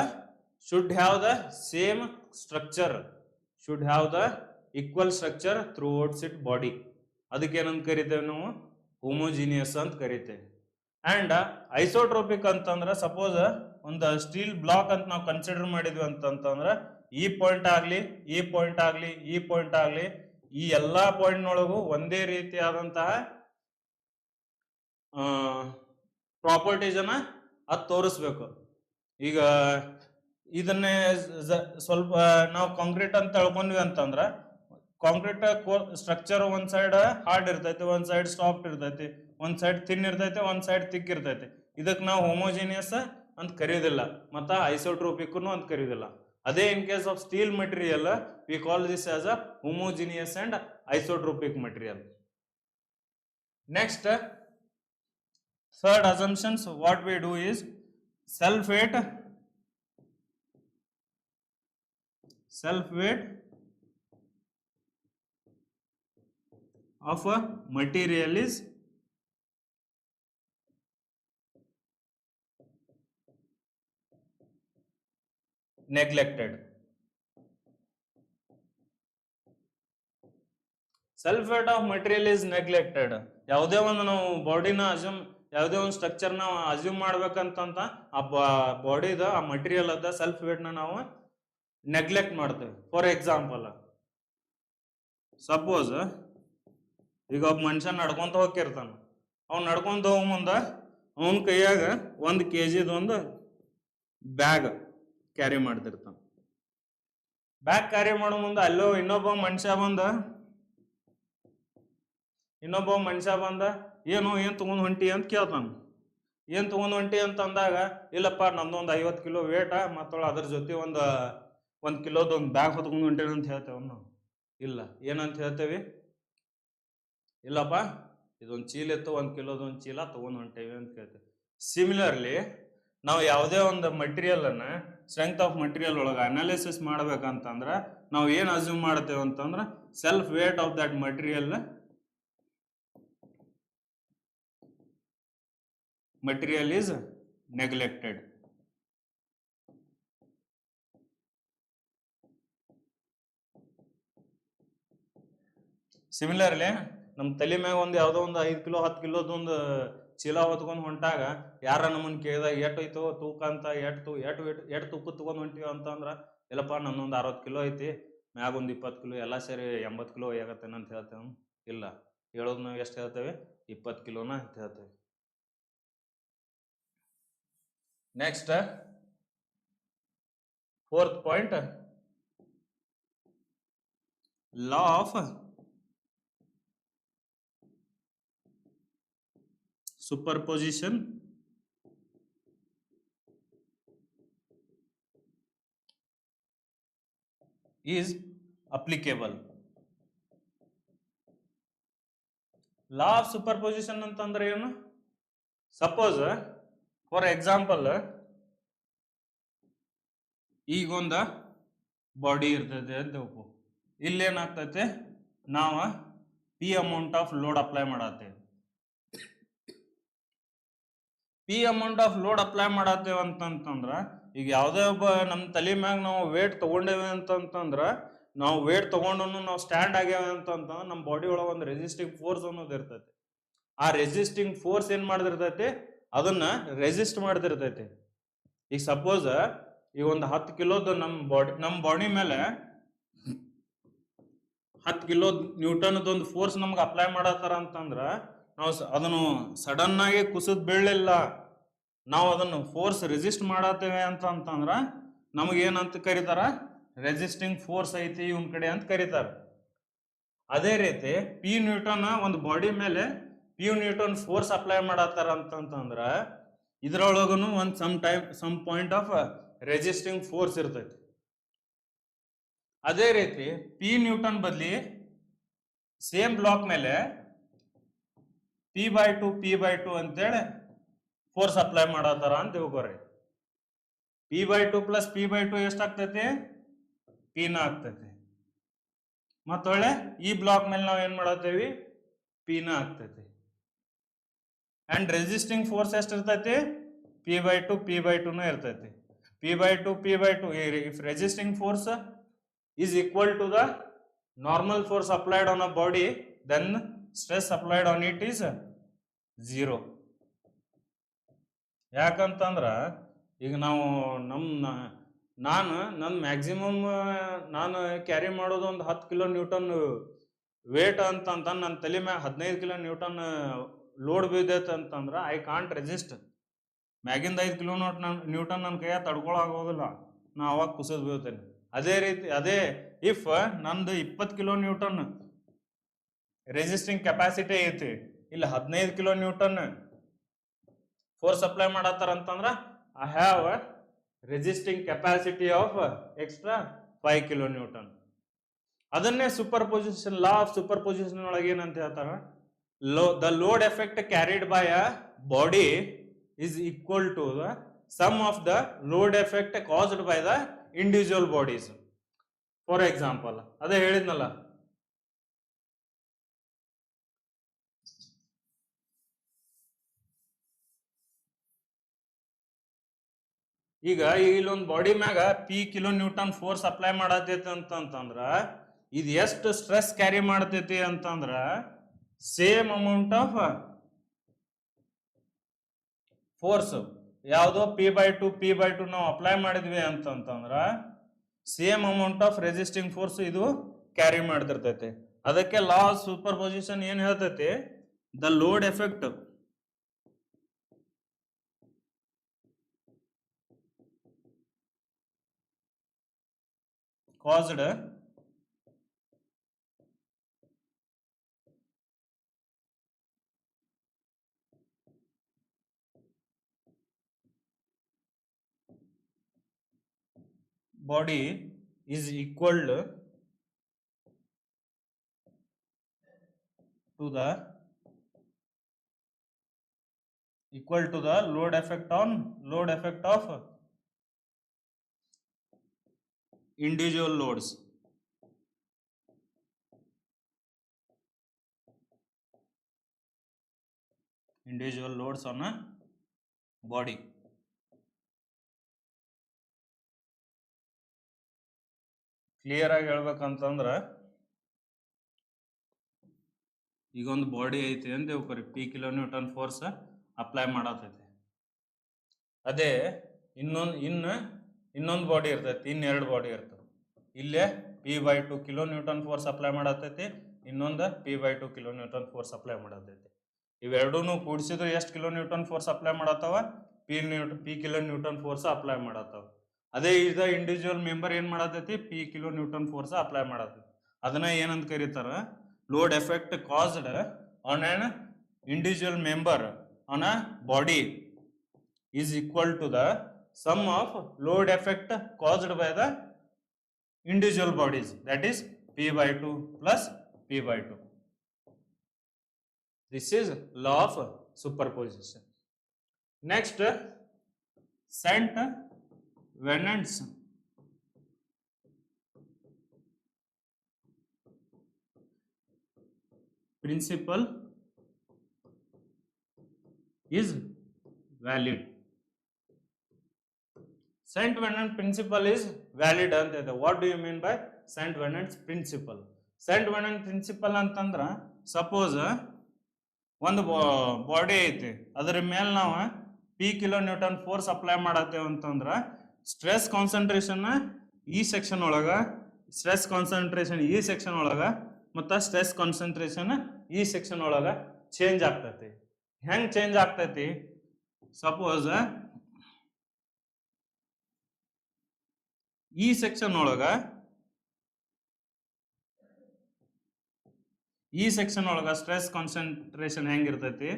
should have the same structure, should have the equal structure throughout its body. ಅದಕ್ಕೆ ಏನಂತ ಕರಿತೇವೆ ನಾವು? ಹೋಮೋಜಿನಿಯಸ್ ಅಂತ ಕರಿತೇವೆ. ಅಂಡ್ ಐಸೋಟ್ರೋಪಿಕ್ ಅಂತಂದ್ರೆ ಸಪೋಸ್ ಒಂದು ಸ್ಟೀಲ್ ಬ್ಲಾಕ್ ಅಂತ ನಾವು ಕನ್ಸಿಡರ್ ಮಾಡಿದ್ವಿ ಅಂತಂದ್ರೆ ಈ ಪಾಯಿಂಟ್ ಆಗ್ಲಿ, ಈ ಪಾಯಿಂಟ್ ಆಗ್ಲಿ, ಈ ಪಾಯಿಂಟ್ ಆಗ್ಲಿ, ಈ ಎಲ್ಲಾ ಪಾಯಿಂಟ್ನೊಳಗೂ ಒಂದೇ ರೀತಿಯಾದಂತಹ ಪ್ರಾಪರ್ಟೀಸ್ ಅನ್ನ ಅದು ತೋರಿಸ್ಬೇಕು. ಈಗ ಇದನ್ನೇ ಸ್ವಲ್ಪ ನಾವು ಕಾಂಕ್ರೀಟ್ ಅಂತ ತಿಳ್ಕೊಂಡ್ವಿ ಅಂತಂದ್ರ ಕಾಂಕ್ರೀಟ್ ಸ್ಟ್ರಕ್ಚರ್ ಒಂದ್ ಸೈಡ್ ಹಾರ್ಡ್ ಇರ್ತೈತಿ, ಒಂದ್ ಸೈಡ್ ಸಾಫ್ಟ್ ಇರ್ತೈತಿ, ಒಂದ್ ಸೈಡ್ ಥಿನ್ ಇರ್ತೈತಿ, ಒಂದ್ ಸೈಡ್ ಥಿಕ್ ಇರ್ತೈತಿ. ಇದಕ್ಕೆ ನಾವು ಹೋಮೋಜಿನಿಯಸ್ ಅಂತ ಕರೆಯೋದಿಲ್ಲ ಮತ್ತು ಐಸೋಟ್ರೋಪಿಕ್ನು ಅಂತ ಕರೆಯೋದಿಲ್ಲ. ಅದೇ ಇನ್ case of steel material V call this as a homogeneous and isotropic material. Next third assumptions what we do is self weight of a material is neglected. Self weight of material is neglected. ಯಾವುದೇ ಒಂದು ನಾವು ಬಾಡಿನ ಯಾವುದೇ ಒಂದು structure ನಾವು assume ಮಾಡ್ಬೇಕಂತ ಆ ಬಾಡಿದ ಆ ಮಟೀರಿಯಲ್ ಅದ ಸೆಲ್ಫ್ ವೇಟ್ ನ ನಾವು ನೆಗ್ಲೆಕ್ಟ್ ಮಾಡ್ತೇವೆ. ಫಾರ್ ಎಕ್ಸಾಂಪಲ್ ಸಪೋಸ್ ಈಗ ಒಬ್ಬ ಮನುಷ್ಯ ನಡ್ಕೊಂತ ಹೋಗಿರ್ತಾನ, ಅವ್ನು ನಡ್ಕೊಂತ ಹೋಗ ಮುಂದ ಅವನ ಕೈಯಾಗ 1 kg ಒಂದು ಬ್ಯಾಗ್ ಕ್ಯಾರಿ ಮಾಡ್ತಿರ್ತಾನ. ಬ್ಯಾಗ್ ಕ್ಯಾರಿ ಮಾಡೋ ಮುಂದೆ ಅಲ್ಲೋ ಇನ್ನೊಬ್ಬ ಮನುಷ್ಯ ಬಂದ ಏನು ತಗೊಂಡ್ ಹೊಂಟಿ ಅಂತ ಕೇಳ್ತಾನ. ಏನ್ ತಗೊಂಡ್ ಹೊಂಟಿ ಅಂತ ಅಂದಾಗ ಇಲ್ಲಪ್ಪ ನಮ್ದೊಂದು 50 ಕಿಲೋ ವೇಟ ಮತ್ತೊಳ ಅದ್ರ ಜೊತೆ ಒಂದು ಕಿಲೋದ ಒಂದು ಬ್ಯಾಗ್ ಹೊತ್ಕೊಂಡು ಹೊಂಟೇನ ಅಂತ ಹೇಳ್ತೇವೆ ನಾವು. ಇಲ್ಲ. ಏನಂತ ಹೇಳ್ತೇವೆ? ಇಲ್ಲಪ್ಪ, ಇದೊಂದು ಚೀಲ ಇತ್ತು, 1 ಕಿಲೋದೊಂದು ಚೀಲ ತಗೊಂಡ್ ಹೊಂಟೇವಿ ಅಂತ ಹೇಳ್ತೇವೆ. ಸಿಮಿಲರ್ಲಿ ನಾವು ಯಾವುದೇ ಒಂದು ಮಟೀರಿಯಲ್ ಅನ್ನ ಸ್ಟ್ರೆಂತ್ ಆಫ್ ಮಟೀರಿಯಲ್ ಒಳಗೆ ಅನಾಲಿಸಿಸ್ ಮಾಡ್ಬೇಕಂತಂದ್ರ ನಾವು ಏನ್ ಅಸ್ಯೂಮ್ ಮಾಡ್ತೇವೆ ಅಂತಂದ್ರ self weight of that material is neglected. Similarly ನಮ್ಮ ತಲೆ ಮ್ಯಾಗ ಒಂದು ಯಾವುದೋ ಒಂದು 5 ಕಿಲೋ 10 ಕಿಲೋದೊಂದು ಚೀಲ ಹೊತ್ಕೊಂಡು ಹೊಂಟಾಗ ಯಾರ ನಮ್ಮನ್ನ ಕೇಳಿದಾಗ ಎಷ್ಟು ಐತೋ ತೂಕ ಅಂತ, ಎಷ್ಟು ತೂಕ ತಗೊಂಡ್ ಹೊಂಟಿವಿ ಅಂತಂದ್ರ ಇಲ್ಲಪ್ಪ ನನ್ನೊಂದು 60 ಕಿಲೋ ಐತಿ, ಮ್ಯಾಗ ಒಂದು 20 ಕಿಲೋ, ಎಲ್ಲ ಸೇರಿ 80 ಕಿಲೋ ಆಗತ್ತೇನೆ ಅಂತ ಹೇಳ್ತೇವೆ. ಇಲ್ಲ, ಹೇಳೋದು ನಾವು ಎಷ್ಟು ಹೇಳ್ತೇವೆ? 20 ಕಿಲೋನ ಅಂತ ಹೇಳ್ತೇವೆ. Next, 4th point, law of superposition is applicable. Law of superposition ಅಂತಂದ್ರೆ ಏನು? ಸಪೋಸ್ ಫಾರ್ ಎಕ್ಸಾಂಪಲ್ ಈಗೊಂದ ಬಾಡಿ ಇರ್ತೈತೆ ಅಂತ ತಿಳ್ಕೊ. ಇಲ್ಲೇನಾಗ್ತೈತೆ, ನಾವು P amount of load apply ಮಾಡತ್ತೇವೆ. P amount of load apply ಮಾಡತ್ತೇವೆ ಅಂತಂತಂದ್ರ ಈಗ ಯಾವುದೇ ಒಬ್ಬ ನಮ್ಮ ತಲೆ ಮ್ಯಾಗ ನಾವು ವೇಟ್ ತಗೊಂಡೇವೆ ಅಂತಂತಂದ್ರ ನಾವು ವೇಟ್ ತಗೊಂಡು ನಾವು ಸ್ಟ್ಯಾಂಡ್ ಆಗ್ಯಾವೆ ಅಂತಂತಂದ್ರ ನಮ್ಮ ಬಾಡಿ ಒಳಗೆ ಒಂದು ರೆಸಿಸ್ಟಿಂಗ್ ಫೋರ್ಸ್ ಅನ್ನೋದು ಇರ್ತೈತಿ. ಆ ರೆಸಿಸ್ಟಿಂಗ್ ಫೋರ್ಸ್ ಏನ್ ಮಾಡಿದಿರ್ತೈತಿ, ಅದನ್ನ ರೆಸಿಸ್ಟ್ ಮಾಡ್ತಿರ್ತೈತಿ. ಈಗ ಸಪೋಸ್ ಈಗ ಒಂದು 10 ಕಿಲೋದು ನಮ್ಮ ಬಾಡಿ ಮೇಲೆ 10 ಕಿಲೋ ನ್ಯೂಟನ್ದೊಂದು ಫೋರ್ಸ್ ನಮ್ಗೆ ಅಪ್ಲೈ ಮಾಡತ್ತಾರ ಅಂತಂದ್ರ ನಾವು ಅದನ್ನು ಸಡನ್ ಆಗಿ ಕುಸಿದ್ ಬೀಳಲಿಲ್ಲ, ನಾವು ಅದನ್ನು ಫೋರ್ಸ್ ರೆಸಿಸ್ಟ್ ಮಾಡತ್ತೇವೆ ಅಂತಂದ್ರ ನಮಗೆ ಏನಂತ ಕರೀತಾರ? ರೆಸಿಸ್ಟಿಂಗ್ ಫೋರ್ಸ್ ಐತಿ ಇವನ್ ಕಡೆ ಅಂತ ಕರೀತಾರ. ಅದೇ ರೀತಿ ಪಿ ನ್ಯೂಟನ್ ಒಂದು ಬಾಡಿ ಮೇಲೆ ಪಿ ನ್ಯೂಟನ್ ಫೋರ್ಸ್ ಅಪ್ಲೈ ಮಾಡತ್ತಾರ ಅಂತಂದ್ರ ಇದ್ರೊಳಗನು ಒಂದು some point of resisting force ಇರ್ತೈತಿ. ಅದೇ ರೀತಿ ಪಿ ನ್ಯೂಟನ್ ಬದ್ಲಿ ಸೇಮ್ ಬ್ಲಾಕ್ ಮೇಲೆ P/2 ಅಂತೇಳಿ ಫೋರ್ಸ್ ಅಪ್ಲೈ ಮಾಡತ್ತಾರ ಅಂತ ತಿಳ್ಕೊರಿ. P/2 plus P/2 ಎಷ್ಟಾಗ್ತೈತಿ? ಪಿನ ಆಗ್ತೈತಿ. ಮತ್ತೊಳ್ಳೆ ಈ ಬ್ಲಾಕ್ ಮೇಲೆ ನಾವು ಏನ್ ಮಾಡತ್ತೇವಿ? ಪಿನ ಆಗ್ತೈತಿ. And resisting force ಎಷ್ಟಿರ್ತೈತಿ? P/2 ಇರ್ತೈತಿ. P/2 if resisting force is equal to the normal force applied on a body, then stress applied on it is 0. ಯಾಕಂತಂದ್ರ ಈಗ ನಾವು ನನ್ನ ಮ್ಯಾಕ್ಸಿಮಮ್ ನಾನು ಕ್ಯಾರಿ ಮಾಡೋದು ಒಂದು 10 ಕಿಲೋ ನ್ಯೂಟನ್ ವೇಟ್ ಅಂತ ನನ್ನ ತಲೆ ಮ್ಯಾಗ 15 ಕಿಲೋ ಲೋಡ್ ಬಿದ್ದೈತೆ ಅಂತಂದ್ರ ಐ ಕಾಂಟ್ ರೆಸಿಸ್ಟ್. ಮ್ಯಾಗಿಂದ 5 ಕಿಲೋ ನ್ಯೂಟನ್ ನನ್ನ ಕೈಯಾಗ ತಡ್ಕೊಳಾಗೋದಿಲ್ಲ, ನಾ ಅವಾಗ ಕುಸಿದ್ ಬೀಳ್ತೇನೆ. ಅದೇ ಇಫ್ ನಂದು 20 ಕಿಲೋ ನ್ಯೂಟನ್ ರೆಸಿಸ್ಟಿಂಗ್ ಕೆಪಾಸಿಟಿ ಐತಿ, ಇಲ್ಲಿ 15 ಕಿಲೋ ನ್ಯೂಟನ್ ಫೋರ್ಸ್ ಅಪ್ಲೈ ಮಾಡತ್ತಾರ ಅಂತಂದ್ರ I have resisting capacity of extra 5 kilo newton. ಅದನ್ನೇ superposition, law of superposition ಒಳಗೆ ಏನಂತ ಹೇಳ್ತಾರ? The load effect carried by a body is equal to the sum of the load effect caused by the individual bodies. For example, ಅದೇ ಹೇಳಿದ್ನಲ್ಲ, ಈಗ ಇಲ್ಲೊಂದು body ಮ್ಯಾಗ P kilo Newton force apply ಮಾಡತೈತಿ ಅಂತಂದ್ರ ಇದು ಎಷ್ಟು ಸ್ಟ್ರೆಸ್ ಕ್ಯಾರಿ ಮಾಡ್ತೈತಿ ಅಂತಂದ್ರ ಸೇಮ್ ಅಮೌಂಟ್ ಆಫ್ ಫೋರ್ಸ್ ಯಾವುದೋ P/2 ನಾವು ಅಪ್ಲೈ ಮಾಡಿದ್ವಿ ಅಂತಂದ್ರ same amount of resisting force ಇದು ಕ್ಯಾರಿ ಮಾಡ್ತಿರ್ತೈತಿ. ಅದಕ್ಕೆ ಲಾ ಆಫ್ ಸೂಪರ್ ಪೊಸಿಷನ್ ಏನ್ ಹೇಳ್ತೈತಿ? The load effect caused body is equal to the load effect of individual loads. Individual loads on a body. Clear ಆಗಿ ಹೇಳ್ಬೇಕಂತಂದ್ರ ಈಗ ಒಂದು ಬಾಡಿ ಐತಿ ಅಂತ ತಿಳ್ಕೊರಿ, P kilo Newton force apply ಮಾಡತೈತಿ. ಅದೇ ಇನ್ನೊಂದು ಬಾಡಿ ಇರ್ತೈತಿ, ಇನ್ನೆರಡು ಬಾಡಿ ಇರ್ತವೆ. ಇಲ್ಲೇ P/2 kilo Newton force apply ಮಾಡತೈತಿ, ಇನ್ನೊಂದು P/2 kilo Newton force apply ಮಾಡತೈತಿ. ಇವೆರಡೂ ಕೂಡಿಸಿದ್ರೆ ಎಷ್ಟು ಕಿಲೋ ನ್ಯೂಟನ್ ಫೋರ್ಸ್ ಅಪ್ಲೈ ಮಾಡತ್ತವ? P kilo Newton force apply ಮಾಡತ್ತವ. ಅದೇ ಇದ ಇಂಡಿವಿಜುವಲ್ ಮೆಂಬರ್ ಏನ್ ಮಾಡತೈತಿ? P kilo Newton force apply ಮಾಡತೈತಿ. ಅದನ್ನ ಏನಂತ ಕರೀತಾರ? Load effect caused on on individual member on a body is equal to the sum of load effect caused by the individual bodies, that is P/2 plus P/2. This is law of superposition. Next, Saint Venant's principle is valid. Saint Venant principle is valid ಅಂತ ಇದೆ. What do you mean by Saint Venant's principle? Saint Venant principle ಅಂತಂದ್ರ, suppose ಒಂದು body ಐತಿ, ಅದ್ರ ಮೇಲೆ ನಾವು P kilo Newton force apply ಮಾಡತ್ತೇವೆ ಅಂತಂದ್ರ ಸ್ಟ್ರೆಸ್ ಕಾನ್ಸಂಟ್ರೇಷನ್ ಈ ಸೆಕ್ಷನ್ ಒಳಗ, ಸ್ಟ್ರೆಸ್ ಕಾನ್ಸಂಟ್ರೇಷನ್ ಈ ಸೆಕ್ಷನ್ ಒಳಗ ಮತ್ತು ಸ್ಟ್ರೆಸ್ ಕಾನ್ಸಂಟ್ರೇಷನ್ ಈ ಸೆಕ್ಷನ್ ಒಳಗ ಚೇಂಜ್ ಆಗ್ತೈತಿ. ಹೆಂಗ್ ಚೇಂಜ್ ಆಗ್ತೈತಿ? ಸಪೋಸ್ ಈ ಸೆಕ್ಷನ್ ಒಳಗ ಸ್ಟ್ರೆಸ್ ಕಾನ್ಸಂಟ್ರೇಷನ್ ಹೆಂಗಿರ್ತೈತಿ?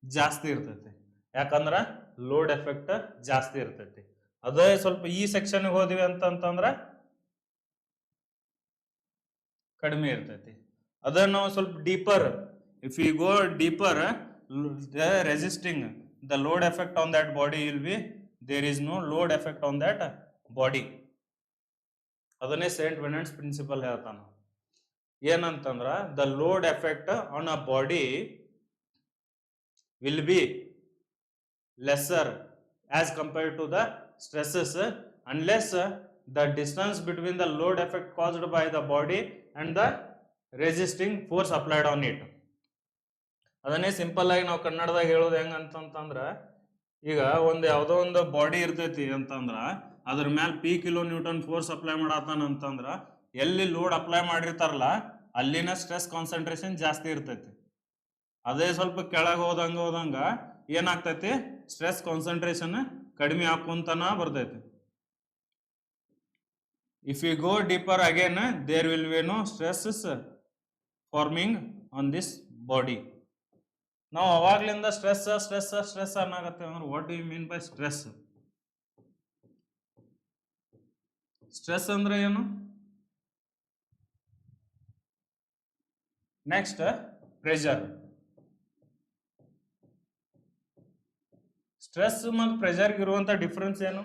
ಜಾಸ್ತಿ ಇರ್ತೈತಿ. ಯಾಕಂದ್ರ ಲೋಡ್ ಎಫೆಕ್ಟ್ ಜಾಸ್ತಿ ಇರ್ತೈತಿ. ಅದೇ ಸ್ವಲ್ಪ ಈ ಸೆಕ್ಷನ್ ಹೋದ್ವಿ ಅಂತಂದ್ರ ಕಡಿಮೆ ಇರ್ತೈತಿ. ಅದನ್ನ ನಾವು ಸ್ವಲ್ಪ deeper, if we go deeper, the resisting the load effect on that body will be, there is no load effect on that body. ಅದನ್ನೇ ಸೇಂಟ್ ವೆನೆಂಟ್ಸ್ ಪ್ರಿನ್ಸಿಪಲ್ ಹೇಳ್ತಾನ. ಏನಂತಂದ್ರ the load effect on a body will be lesser as compared to the stresses unless the distance between the load effect caused by the body and the resisting force applied on it. ಅದನ್ನೇ simple ಆಗಿ ನಾವು ಕನ್ನಡದಾಗ ಹೇಳೋದು ಹೆಂಗಂತಂದ್ರ, ಈಗ ಒಂದು ಯಾವುದೋ ಒಂದು body ಇರ್ತೈತಿ ಅಂತಂದ್ರ ಅದ್ರ ಮೇಲೆ P kilo Newton force apply ಮಾಡತ್ತಾನ ಅಂತಂದ್ರ ಎಲ್ಲಿ ಲೋಡ್ ಅಪ್ಲೈ ಮಾಡಿರ್ತಾರಲ್ಲ ಅಲ್ಲಿನ ಸ್ಟ್ರೆಸ್ ಕಾನ್ಸಂಟ್ರೇಷನ್ ಜಾಸ್ತಿ ಇರ್ತೈತಿ. ಅದೇ ಸ್ವಲ್ಪ ಕೆಳಗೆ ಹೋದಂಗ ಏನಾಗ್ತೈತಿ? ಸ್ಟ್ರೆಸ್ ಕಾನ್ಸಂಟ್ರೇಷನ್ ಕಡಿಮೆ ಹಾಕೊಂತನ ಬರ್ತೈತಿ. If you go deeper again, there will be no stresses forming on this body. ನಾವು ಅವಾಗ್ಲಿಂದ ಸ್ಟ್ರೆಸ್ ಅನ್ನಾಗತ್ತೇವೆ ಅಂದ್ರೆ what do you mean by stress? Stress ಅಂದ್ರೆ ಏನು? Next pressure. ಸ್ಟ್ರೆಸ್ ಮತ್ತು ಪ್ರೆಷರ್ಗೆ ಇರುವಂತ ಡಿಫ್ರೆನ್ಸ್ ಏನು?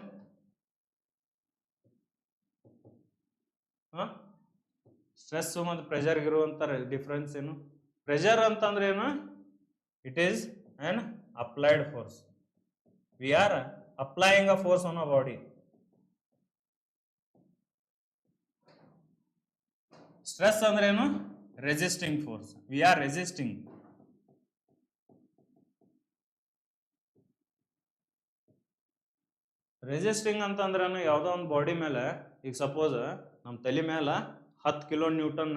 ಸ್ಟ್ರೆಸ್ ಮತ್ತು ಪ್ರೆಷರ್ಗೆ ಇರುವಂತ ಡಿಫ್ರೆನ್ಸ್ ಏನು? ಪ್ರೆಷರ್ ಅಂತಂದ್ರೆ ಏನು? It is an applied force. We are applying a force on a body. Stress ಅಂದ್ರೆ ಏನು? Resisting force. We are resisting. Resisting ಅಂತಂದ್ರೆ ಯಾವುದೋ ಒಂದು ಬಾಡಿ ಮೇಲೆ, ಈಗ ಸಪೋಸ್ ನಮ್ಮ ತಲೆ ಮೇಲೆ 10 ಕಿಲೋ ನ್ಯೂಟನ್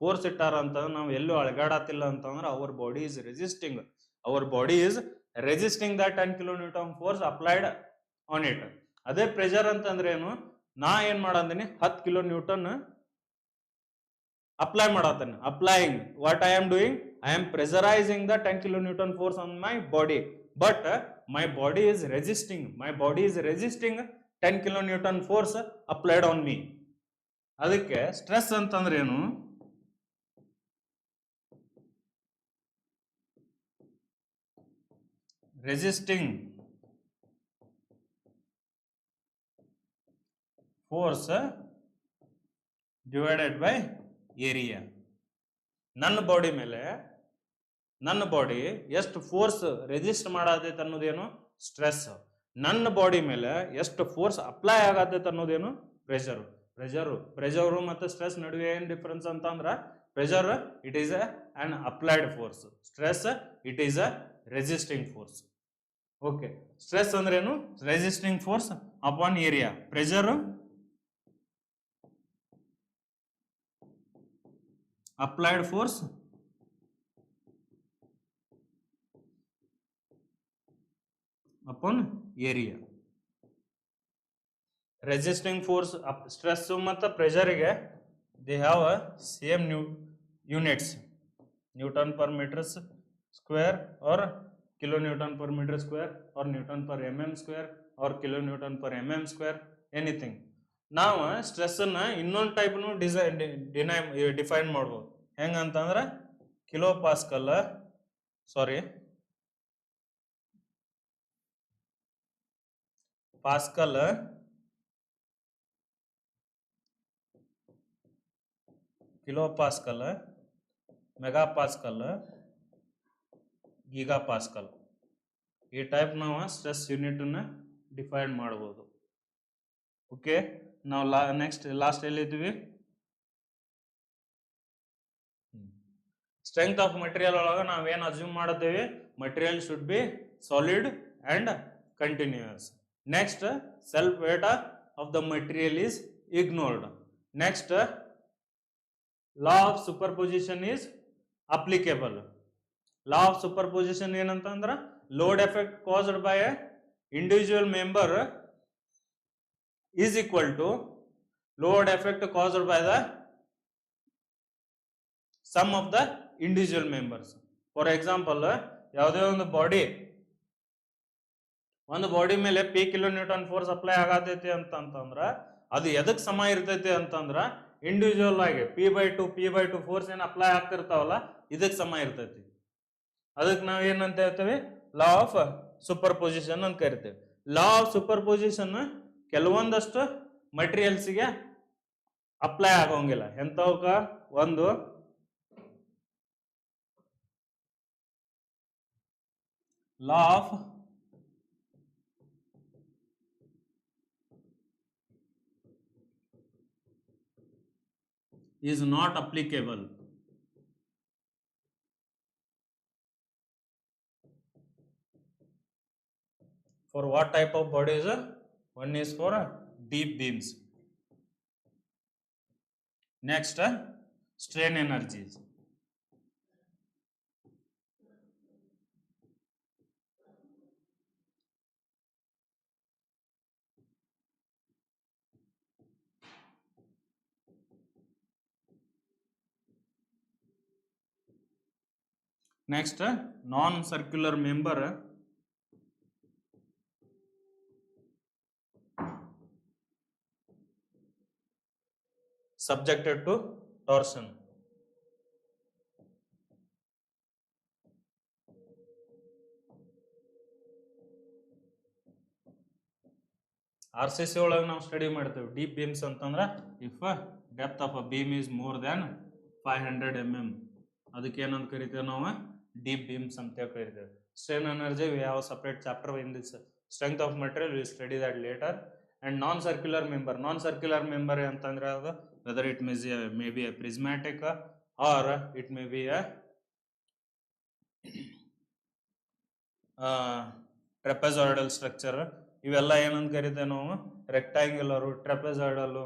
ಫೋರ್ಸ್ ಇಟ್ಟಾರ ಅಂತ ನಾವು ಎಲ್ಲೂ ಅಳಗಾಡತ್ತಿಲ್ಲ ಅಂತಂದ್ರೆ our body is resisting. Our body is resisting the 10 kilo Newton force applied on it. ಅದೇ ಪ್ರೆಷರ್ ಅಂತಂದ್ರೆ ಏನು? ನಾ ಏನ್ ಮಾಡಂದಿನಿ? 10 ಕಿಲೋ ನ್ಯೂಟನ್ ಅಪ್ಲೈ ಮಾಡತ್ತೇನೆ. Applying what I am doing? I am pressurising the 10 kilo Newton force on my body, but my body is resisting 10 10 kilonewton force applied on me. ಅದಕ್ಕೆ stress ಅಂತಂದ್ರೆ ಏನು? resisting force divided by area. ನನ್ನ body ಮೇಲೆ ನನ್ನ body ಎಷ್ಟು force resist ಮಾಡತೈತೆ ಅನ್ನೋದೇನು stress. ನನ್ನ ಬಾಡಿ ಮೇಲೆ ಎಷ್ಟು ಫೋರ್ಸ್ ಅಪ್ಲೈ ಆಗತೈತೆ ಅನ್ನೋದೇನು ಪ್ರೆಷರ್. ಪ್ರೆಷರು ಮತ್ತು ಸ್ಟ್ರೆಸ್ ನಡುವೆ ಏನು ಡಿಫ್ರೆನ್ಸ್ ಅಂತಂದ್ರೆ pressure it is an applied force, stress it is a resisting force. Okay, stress ಅಂದ್ರೇನು? Resisting force upon area. Pressure applied force upon area. resisting force stress ಮತ್ತು pressure ಗೆ they have a same units, newton per meter square or kilonewton per meter square or newton per mm square or kilonewton per mm square, anything. ನಾವು stress ಅನ್ನ ಇನ್ನೊಂದು ಟೈಪ್ನು define ಮಾಡ್ಬೋದು. ಹೆಂಗಂತಂದ್ರೆ kilo pascal kilo pascal, mega pascal, giga pascal, ಈ type ನಾವು stress ಯೂನಿಟನ್ನ define ಮಾಡ್ಬೋದು. ಓಕೆ, ನಾವು ಲಾಸ್ಟ್ ಎಲ್ಲಿದ್ವಿ? ಸ್ಟ್ರೆಂತ್ ಆಫ್ ಮಟೀರಿಯಲ್ ಒಳಗೆ ನಾವೇನು ಅಸ್ಯೂಮ್ ಮಾಡುತ್ತೇವೆ? Material should be solid and continuous. Next, self weight of the material is ignored. Next, law of superposition is applicable. Law of superposition ಏನಂತಂದ್ರೆ load effect caused by a individual member is equal to load effect caused by the sum of the individual members. For example, ಯಾವುದೇ ಒಂದು body ಮೇಲೆ P ಕಿಲೋನ್ಯೂಟನ್ force apply ಆಗತೈತಿ ಅಂತಂದ್ರೆ ಅದು ಎದಕ್ ಸಮ ಇರ್ತೈತಿ ಅಂತಂದ್ರ ಇಂಡಿವಿಜುವಲ್ ಆಗಿ P/2 ಫೋರ್ಸ್ ಏನು ಅಪ್ಲೈ ಆಗ್ತಿರ್ತಾವಲ್ಲ ಇದಕ್ಕೆ ಸಮ ಇರ್ತೈತಿ. ಅದಕ್ಕೆ ನಾವು ಏನಂತ ಹೇಳ್ತೇವೆ? ಲಾ ಆಫ್ ಸೂಪರ್ ಪೊಸಿಷನ್ ಅಂತ ಕರಿತೇವೆ. ಲಾ ಆಫ್ ಸೂಪರ್ ಪೊಸಿಷನ್ ಕೆಲವೊಂದಷ್ಟು ಮಟೀರಿಯಲ್ಸ್ಗೆ ಅಪ್ಲೈ ಆಗೋಂಗಿಲ್ಲ. ಎಂಥವಕ್ಕ? ಒಂದು law of is not applicable for what type of bodies? One is for deep beams. Next, strain energies. Next, non-circular member subjected to torsion. RCC ಒಳಗೆ ನಾವು study ಮಾಡ್ತೇವೆ deep beans ಅಂತಂದ್ರೆ if depth of a beam is more than 500 mm, ಅದಕ್ಕೆ ಏನಂತ ಕರಿತೇವೆ ನಾವು? Deep beams ಅಂತ ಕರಿತೇವೆ. Strain energy we have separate chapter in this. Strength of material will study that later. And non circular member ಅಂತಂದ್ರೆ ಅದು whether it may be a prismatic or it may be a trapezoidal structure. ಇವೆಲ್ಲ ಏನಂತ ಕರಿತೇವೆ ನಾವು? Rectangular, trapezoidal,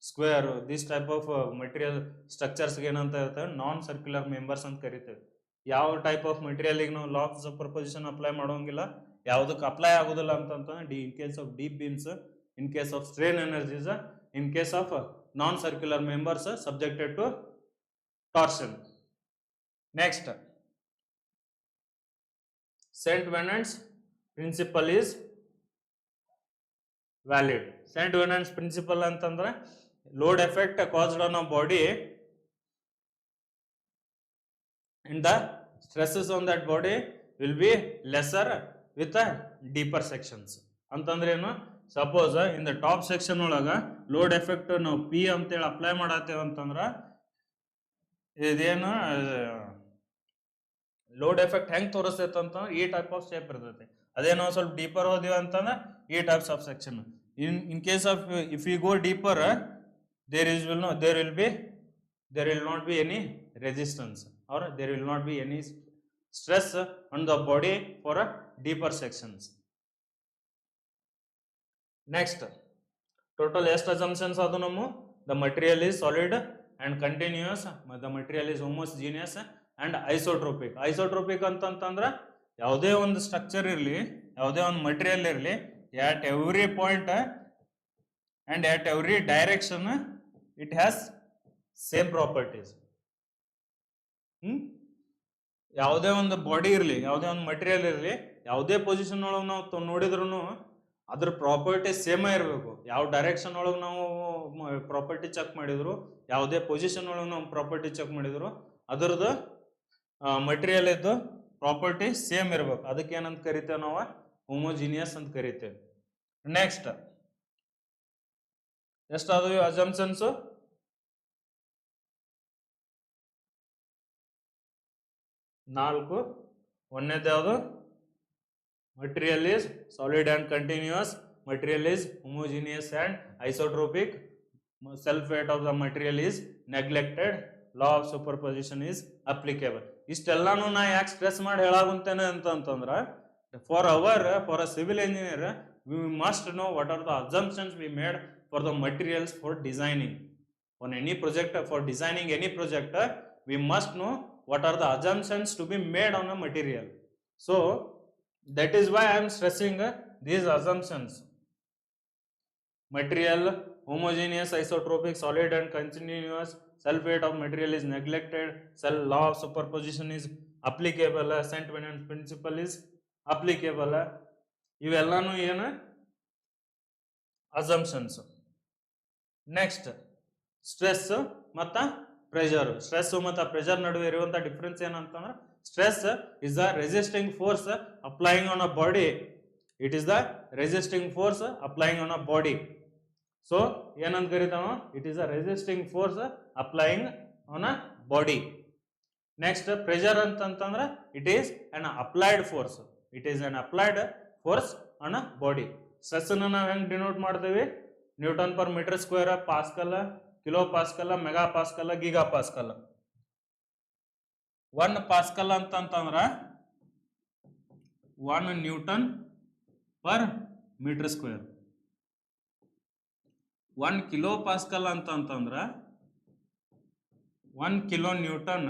square, this type of material ಸ್ಟ್ರಕ್ಚರ್ಸ್ಗೆ ಏನಂತ ಇರ್ತೇವೆ? ನಾನ್ circular members ಅಂತ ಕರಿತೇವೆ. ಯಾವ ಟೈಪ್ ಆಫ್ ಮಟೀರಿಯಲ್ಗೆ ನಾವು ಲಾ ಆಫ್ ಸೂಪರ್ಪೊಸಿಷನ್ ಅಪ್ಲೈ ಮಾಡೋಂಗಿಲ್ಲ, ಯಾವುದಕ್ಕೆ ಅಪ್ಲೈ ಆಗೋದಿಲ್ಲ ಅಂತಂದ್ರೆ in case of deep beams, in case of strain energies, in case of non circular members subjected to torsion. Next, Saint Venant's principle is valid. Saint Williams principle ಅಂತಂದ್ರೆ load effect caused on a body and the stresses on that body will be lesser with a deeper sections. ಅಂತಂದ್ರೆ ಏನು, suppose in the top section ಒಳಗ load effect ನಾವು P ಅಂತೇಳಿ apply ಮಾಡತ್ತೇವೆ ಅಂತಂದ್ರ ಇದೇನು load effect ಹೆಂಗ್ ತೋರಿಸ್ತೈತೆ ಅಂತ ಈ ಟೈಪ್ ಆಫ್ ಶೇಪ್ ಇರ್ತೈತಿ. ಅದೇ ನಾವು ಸ್ವಲ್ಪ ಡೀಪರ್ ಹೋದಿವಿ ಅಂತಂದ್ರೆ ಈ types of section. In case of if you go deeper there will not be any resistance or there will not be any stress on the body for a deeper sections. Next, total est assumptions adu namu, the material is solid and continuous, the material is homogeneous and isotropic. Isotropic ಅಂತಂದ್ರೆ ಯಾವುದೇ ಒಂದು structure ಇರಲಿ, ಯಾವುದೇ ಒಂದು material ಇರಲಿ, at every point and at every direction it has same properties. ಯಾವುದೇ ಒಂದು body ಇರಲಿ, ಯಾವುದೇ ಒಂದು ಮಟೀರಿಯಲ್ ಇರಲಿ, ಯಾವುದೇ ಪೊಸಿಷನ್ ಒಳಗೆ ನಾವು ನೋಡಿದ್ರು ಅದ್ರ ಪ್ರಾಪರ್ಟಿ ಸೇಮ್ ಇರಬೇಕು. ಯಾವ ಡೈರೆಕ್ಷನ್ ಒಳಗೆ ನಾವು ಪ್ರಾಪರ್ಟಿ ಚೆಕ್ ಮಾಡಿದ್ರು, ಯಾವುದೇ ಪೊಸಿಷನ್ ಒಳಗೆ ನಾವು ಪ್ರಾಪರ್ಟಿ ಚೆಕ್ ಮಾಡಿದ್ರು ಅದರದ್ದು ಮಟೀರಿಯಲ್ ಇದ್ದು ಪ್ರಾಪರ್ಟಿ ಸೇಮ್ ಇರಬೇಕು. ಅದಕ್ಕೆ ಏನಂತ ಕರಿತೇವೆ ನಾವು, ಹೋಮೋಜಿನಿಯಸ್ ಅಂತ ಕರಿತೇವೆ. ನೆಕ್ಸ್ಟ್ ಎಷ್ಟಾದವು ಅಸಂಪ್ಷನ್ಸ್? 4. ಒಂದನೇದು ಯಾವುದು? Material is solid and continuous, material is homogeneous and isotropic, self weight of the material is neglected, law of superposition is applicable. ಇಷ್ಟೆಲ್ಲಾನು ನಾ ಯಾಕೆ ಸ್ಟ್ರೆಸ್ ಮಾಡಿ ಹೇಳಾಗುತ್ತೇನೆ ಅಂತಂದ್ರೆ, for a civil engineer we must know what are the assumptions we made for the materials for designing on any project. For designing any project we must know what are the assumptions to be made on a material. So that is why I am stressing these assumptions: material homogeneous, isotropic, solid and continuous, self weight of material is neglected, cell law of superposition is applicable, Saint Vincent principle is applicable. ಇವೆಲ್ಲಾನು ಏನು assumptions. Next, stress ಮತ್ತ pressure. Stress ಮತ್ತು pressure ನಡುವೆ ಇರುವಂತ difference ಏನಂತಂದ್ರೆ, stress is the resisting force applying on a body. It is the resisting force applying on a body. So ಏನಂತ ಕರಿತಾವ, it is the resisting force applying on a body. Next, pressure ಅಂತಂದ್ರೆ it is an applied force. It is an applied force on a body. Stress ನಾವು ಹೆಂಗ್ denote ಮಾಡ್ತೀವಿ? Newton per metre square, pascal, kilo pascal, mega pascal, giga pascal. 1 pascal ಅಂತಂದ್ರ 1 newton per metre square. 1 kilo pascal ಅಂತಂದ್ರ 1 kilo newton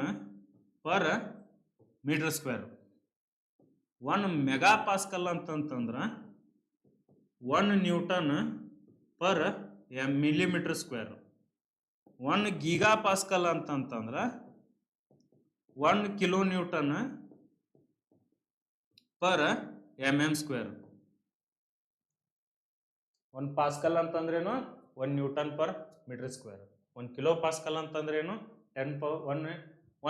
per metre square. 1 mega pascal ಅಂತಂದ್ರ 1 newton per millimetre square. 1 giga pascal ಅಂತಂದ್ರ 1 kilo newton per MM square. 1 pascal ಅಂತಂದ್ರೇನು? 1 newton per metre square. 1 kilo pascal ಅಂತಂದ್ರೇನು?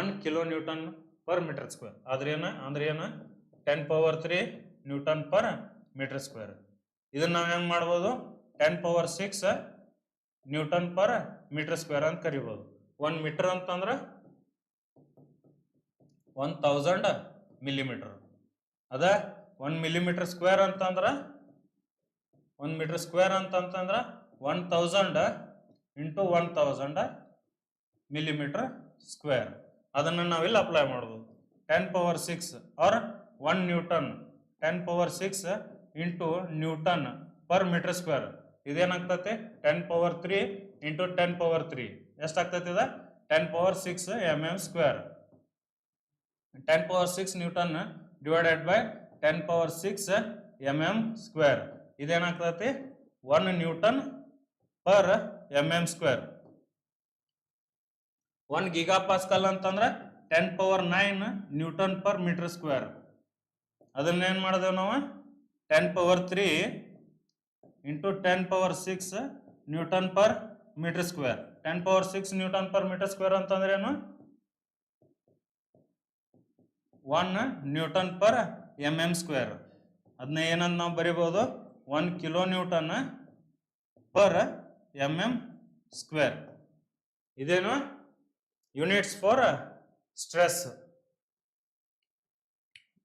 1 kilo newton per metre square. ಅಂದ್ರೇನು 10³ Newton per metre square. ಇದನ್ನ ನಾವು ಹೆಂಗ್ ಮಾಡ್ಬೋದು? 10⁶ Newton per metre square ಅಂತ ಕರಿಬಹುದು. 1 ಮೀಟರ್ ಅಂತಂದ್ರೆ 1000 ಮಿಲಿಮೀಟರ್. ಅದ 1 ಮಿಲಿಮೀಟರ್ ಸ್ಕ್ವೇರ್ ಅಂತಂದ್ರ 1 ಮೀಟರ್ ಸ್ಕ್ವೇರ್ ಅಂತಂದ್ರ 1000 ಇಂಟು 1000 ಮಿಲಿಮೀಟರ್ ಸ್ಕ್ವೇರ್. ಅದನ್ನ ನಾವಿಲ್ಲಿ ಅಪ್ಲೈ ಮಾಡ್ಬೋದು. 10⁶ or 1 newton 10⁶ into newton per metre square. ಇದೇನಾಗ್ತೈತೆ? 10³ ಇಂಟು 10⁻³ ಎಷ್ಟಾಗ್ತೈತಿ? ಇದ 10⁶ MM square. 10⁶ newton divided by 10⁶ MM square. ಇದೇನಾಗ್ತೈತಿ? 1 newton per MM square. 1 gigapascal ಅಂತಂದ್ರೆ 10⁹ ನ್ಯೂಟನ್ ಪರ್ ಮೀಟರ್ ಸ್ಕ್ವೇರ್. ಅದನ್ನ ಏನ್ ಮಾಡಿದೆವು ನಾವು? 10⁻³ into 10 power 6 newton per metre square. 10 power 6 newton per metre square ಅಂತಂದ್ರೆ ಏನು? 1 newton per M M square. ಅದನ್ನ ಏನಂತ ನಾವು ಬರಿಬಹುದು? 1 kilo newton per M M square. ಇದೇನು ಯೂನಿಟ್ಸ್ ಫಾರ್ ಸ್ಟ್ರೆಸ್.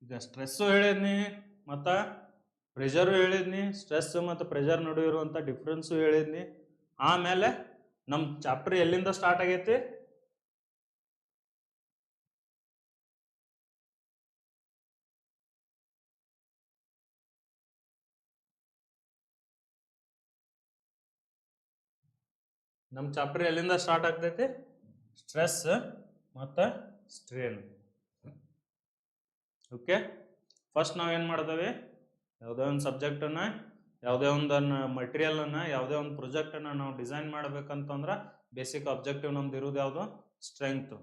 ಈಗ ಸ್ಟ್ರೆಸ್ಸು ಹೇಳಿದ್ನಿ, ಮತ್ತು ಪ್ರೆಷರು ಹೇಳಿದ್ನಿ, ಸ್ಟ್ರೆಸ್ ಮತ್ತು ಪ್ರೆಷರ್ ನಡುವೆ ಇರುವಂಥ ಡಿಫ್ರೆನ್ಸು ಹೇಳಿದ್ನಿ. ಆಮೇಲೆ ನಮ್ಮ ಚಾಪ್ಟರ್ ಎಲ್ಲಿಂದ ಸ್ಟಾರ್ಟ್ ಆಗೈತಿ? ನಮ್ಮ ಚಾಪ್ಟರ್ ಎಲ್ಲಿಂದ ಸ್ಟಾರ್ಟ್ ಆಗ್ತೈತಿ? ಸ್ಟ್ರೆಸ್ ಮತ್ತು ಸ್ಟ್ರೇನ್. ಓಕೆ, ಫಸ್ಟ್ ನಾವೇನು ಮಾಡ್ತೇವೆ? ಯಾವುದೇ ಒಂದು ಸಬ್ಜೆಕ್ಟನ್ನು, ಯಾವುದೇ ಒಂದನ್ನು ಮಟೀರಿಯಲನ್ನು, ಯಾವುದೇ ಒಂದು ಪ್ರೊಜೆಕ್ಟನ್ನು ನಾವು ಡಿಸೈನ್ ಮಾಡ್ಬೇಕಂತಂದ್ರೆ ಬೇಸಿಕ್ ಆಬ್ಜೆಕ್ಟಿವ್ ನಮ್ದು ಇರೋದು ಯಾವುದು? Strength.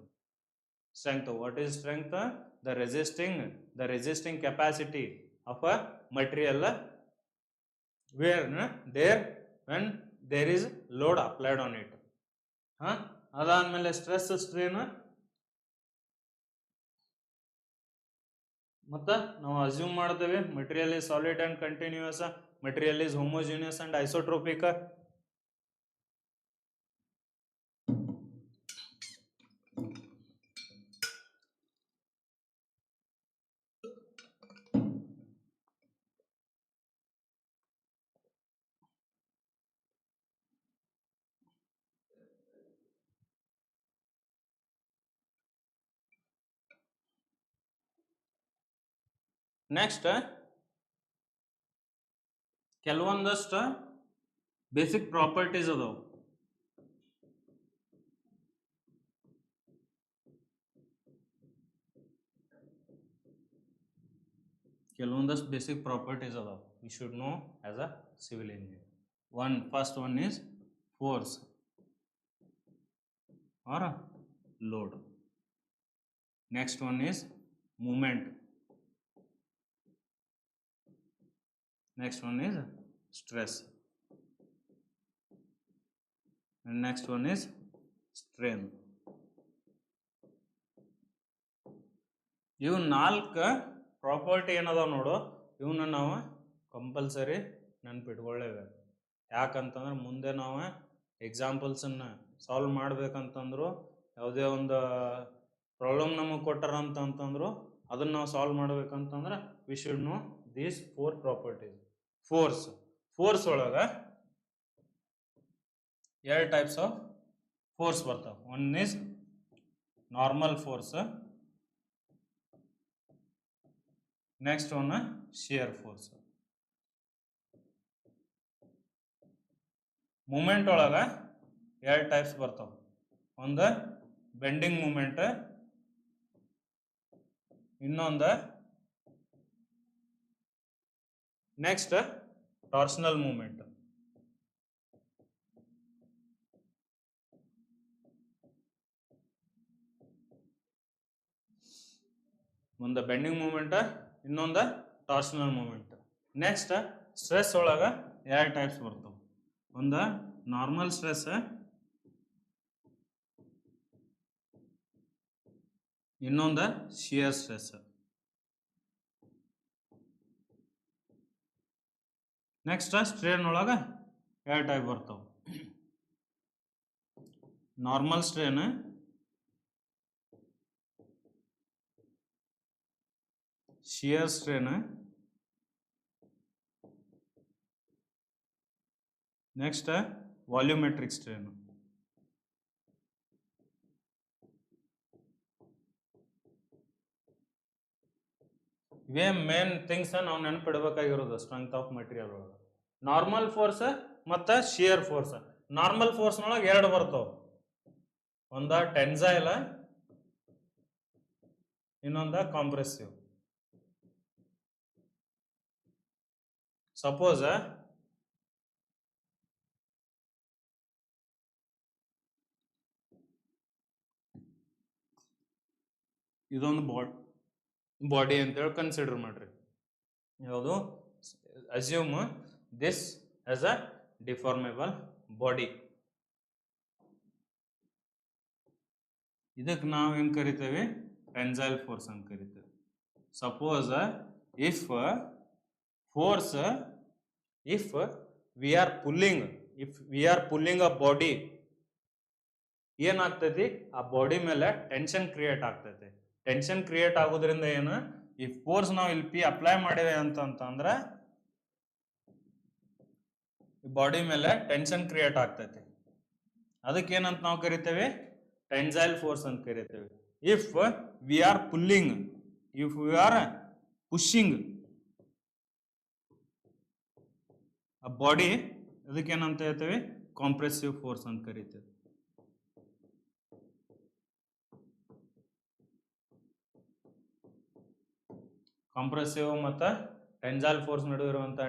What is strength? The resisting capacity of a material when there is load applied on it. ಅದಾದ್ಮೇಲೆ ಸ್ಟ್ರೆಸ್, ಸ್ಟ್ರೇನ್. ಮತ್ತೆ ನಾವು ಅಸ್ಯೂಮ್ ಮಾಡ್ತೇವೆ material is solid and continuous, material is homogeneous and isotropic. Next ಕೆಲವೊಂದಷ್ಟು basic properties ಅದಾವು. ಕೆಲವೊಂದಷ್ಟು basic properties ಅದಾವು we should know as a civil engineer. First one is force or load. Next one is movement. Next one is stress. And next one is strain. ಇವು 4 property ಏನದಾವ ನೋಡು, ಇವನ್ನ ನಾವು compulsory ನೆನ್ಪಿಟ್ಕೊಳ್ಳೇಬೇಕು. ಯಾಕಂತಂದ್ರೆ ಮುಂದೆ ನಾವು ಎಕ್ಸಾಂಪಲ್ಸನ್ನು ಸಾಲ್ವ್ ಮಾಡ್ಬೇಕಂತಂದ್ರು, ಯಾವುದೇ ಒಂದು ಪ್ರಾಬ್ಲಮ್ ನಮಗೆ ಕೊಟ್ಟಾರ ಅಂತಂತಂದ್ರು ಅದನ್ನು ನಾವು ಸಾಲ್ವ್ ಮಾಡ್ಬೇಕಂತಂದ್ರೆ we should know these 4 properties. Force ಒಳಗೆ 2 ಟೈಪ್ಸ್ ಆಫ್ ಫೋರ್ಸ್ ಬರ್ತಾವೆ. One is normal force, next one shear force. Moment ಒಳಗೆ 2 ಟೈಪ್ಸ್ ಬರ್ತಾವೆ. ಒಂದು ಬೆಂಡಿಂಗ್ ಮೂಮೆಂಟ್, ಇನ್ನೊಂದು ನೆಕ್ಸ್ಟ್ ಟಾರ್ಷನಲ್ ಮೂಮೆಂಟ್. ಒಂದು ಬೆಂಡಿಂಗ್ ಮೂಮೆಂಟ್, ಇನ್ನೊಂದು ಟಾರ್ಷನಲ್ ಮೂಮೆಂಟ್. ನೆಕ್ಸ್ಟ್ ಸ್ಟ್ರೆಸ್ ಒಳಗೆ 2 ಟೈಪ್ಸ್ ಬರ್ತವೆ. ಒಂದು ನಾರ್ಮಲ್ ಸ್ಟ್ರೆಸ್, ಇನ್ನೊಂದು ಶಿಯರ್ ಸ್ಟ್ರೆಸ್. ನೆಕ್ಸ್ಟ್ ಸ್ಟ್ರೇನ್ ಒಳಗೆ 2 ಟೈಪ್ ಬರ್ತಾವೆ. Normal strain, shear strain, next volumetric strain. ಇವೇ ಮೇನ್ ಥಿಂಗ್ಸ್ ನಾವು ನೆನಪಿಡಬೇಕಾಗಿರೋದು ಸ್ಟ್ರೆಂತ್ ಆಫ್ ಮಟೀರಿಯಲ್ ಒಳಗೆ. ನಾರ್ಮಲ್ ಫೋರ್ಸ್ ಮತ್ತು ಶಿಯರ್ ಫೋರ್ಸ್. ನಾರ್ಮಲ್ ಫೋರ್ಸ್ನೊಳಗೆ 2 ಬರ್ತಾವೆ. ಒಂದು ಟೆನ್ಸೈಲ್, ಇನ್ನೊಂದು ಕಾಂಪ್ರೆಸಿವ್. ಸಪೋಸ್ ಇದೊಂದು ಬಾಡಿ ಅಂತೇಳಿ ಕನ್ಸಿಡರ್ ಮಾಡ್ರಿ. ಯಾವುದು? Assume this as a deformable body. ಇದಕ್ಕೆ ನಾವು ಏನು ಕರಿತೇವೆ? ಟೆನ್ಸೈಲ್ ಫೋರ್ಸ್ ಅಂತ ಕರಿತೇವೆ. Suppose if force, if we are pulling a body, ಏನಾಗ್ತೈತಿ? ಆ ಬಾಡಿ ಮೇಲೆ ಟೆನ್ಷನ್ ಕ್ರಿಯೇಟ್ ಆಗ್ತೈತಿ. ಟೆನ್ಷನ್ ಕ್ರಿಯೇಟ್ ಆಗೋದ್ರಿಂದ ಏನು, ಈ ಫೋರ್ಸ್ ನಾವು ಇಲ್ಲಿ ಪಿ ಅಪ್ಲೈ ಮಾಡಿವೆ ಅಂತಂದ್ರೆ ಬಾಡಿ ಮೇಲೆ ಟೆನ್ಷನ್ ಕ್ರಿಯೇಟ್ ಆಗ್ತೈತಿ. ಅದಕ್ಕೆ ಏನಂತ ನಾವು ಕರಿತೇವೆ? ಟೆನ್ಸೈಲ್ ಫೋರ್ಸ್ ಅಂತ ಕರಿತೇವೆ. ಇಫ್ ವಿ ಆರ್ ಪುಷಿಂಗ್ ಆ ಬಾಡಿ, ಅದಕ್ಕೆ ಏನಂತ ಹೇಳ್ತೇವೆ? ಕಾಂಪ್ರೆಸಿವ್ ಫೋರ್ಸ್ ಅಂತ ಕರಿತೇವೆ. ಕಾಂಪ್ರೆಸಿವ್ ಮತ್ತು ಟೆನ್ಸೈಲ್ ಫೋರ್ಸ್ ನಡುವೆ ಇರುವಂಥ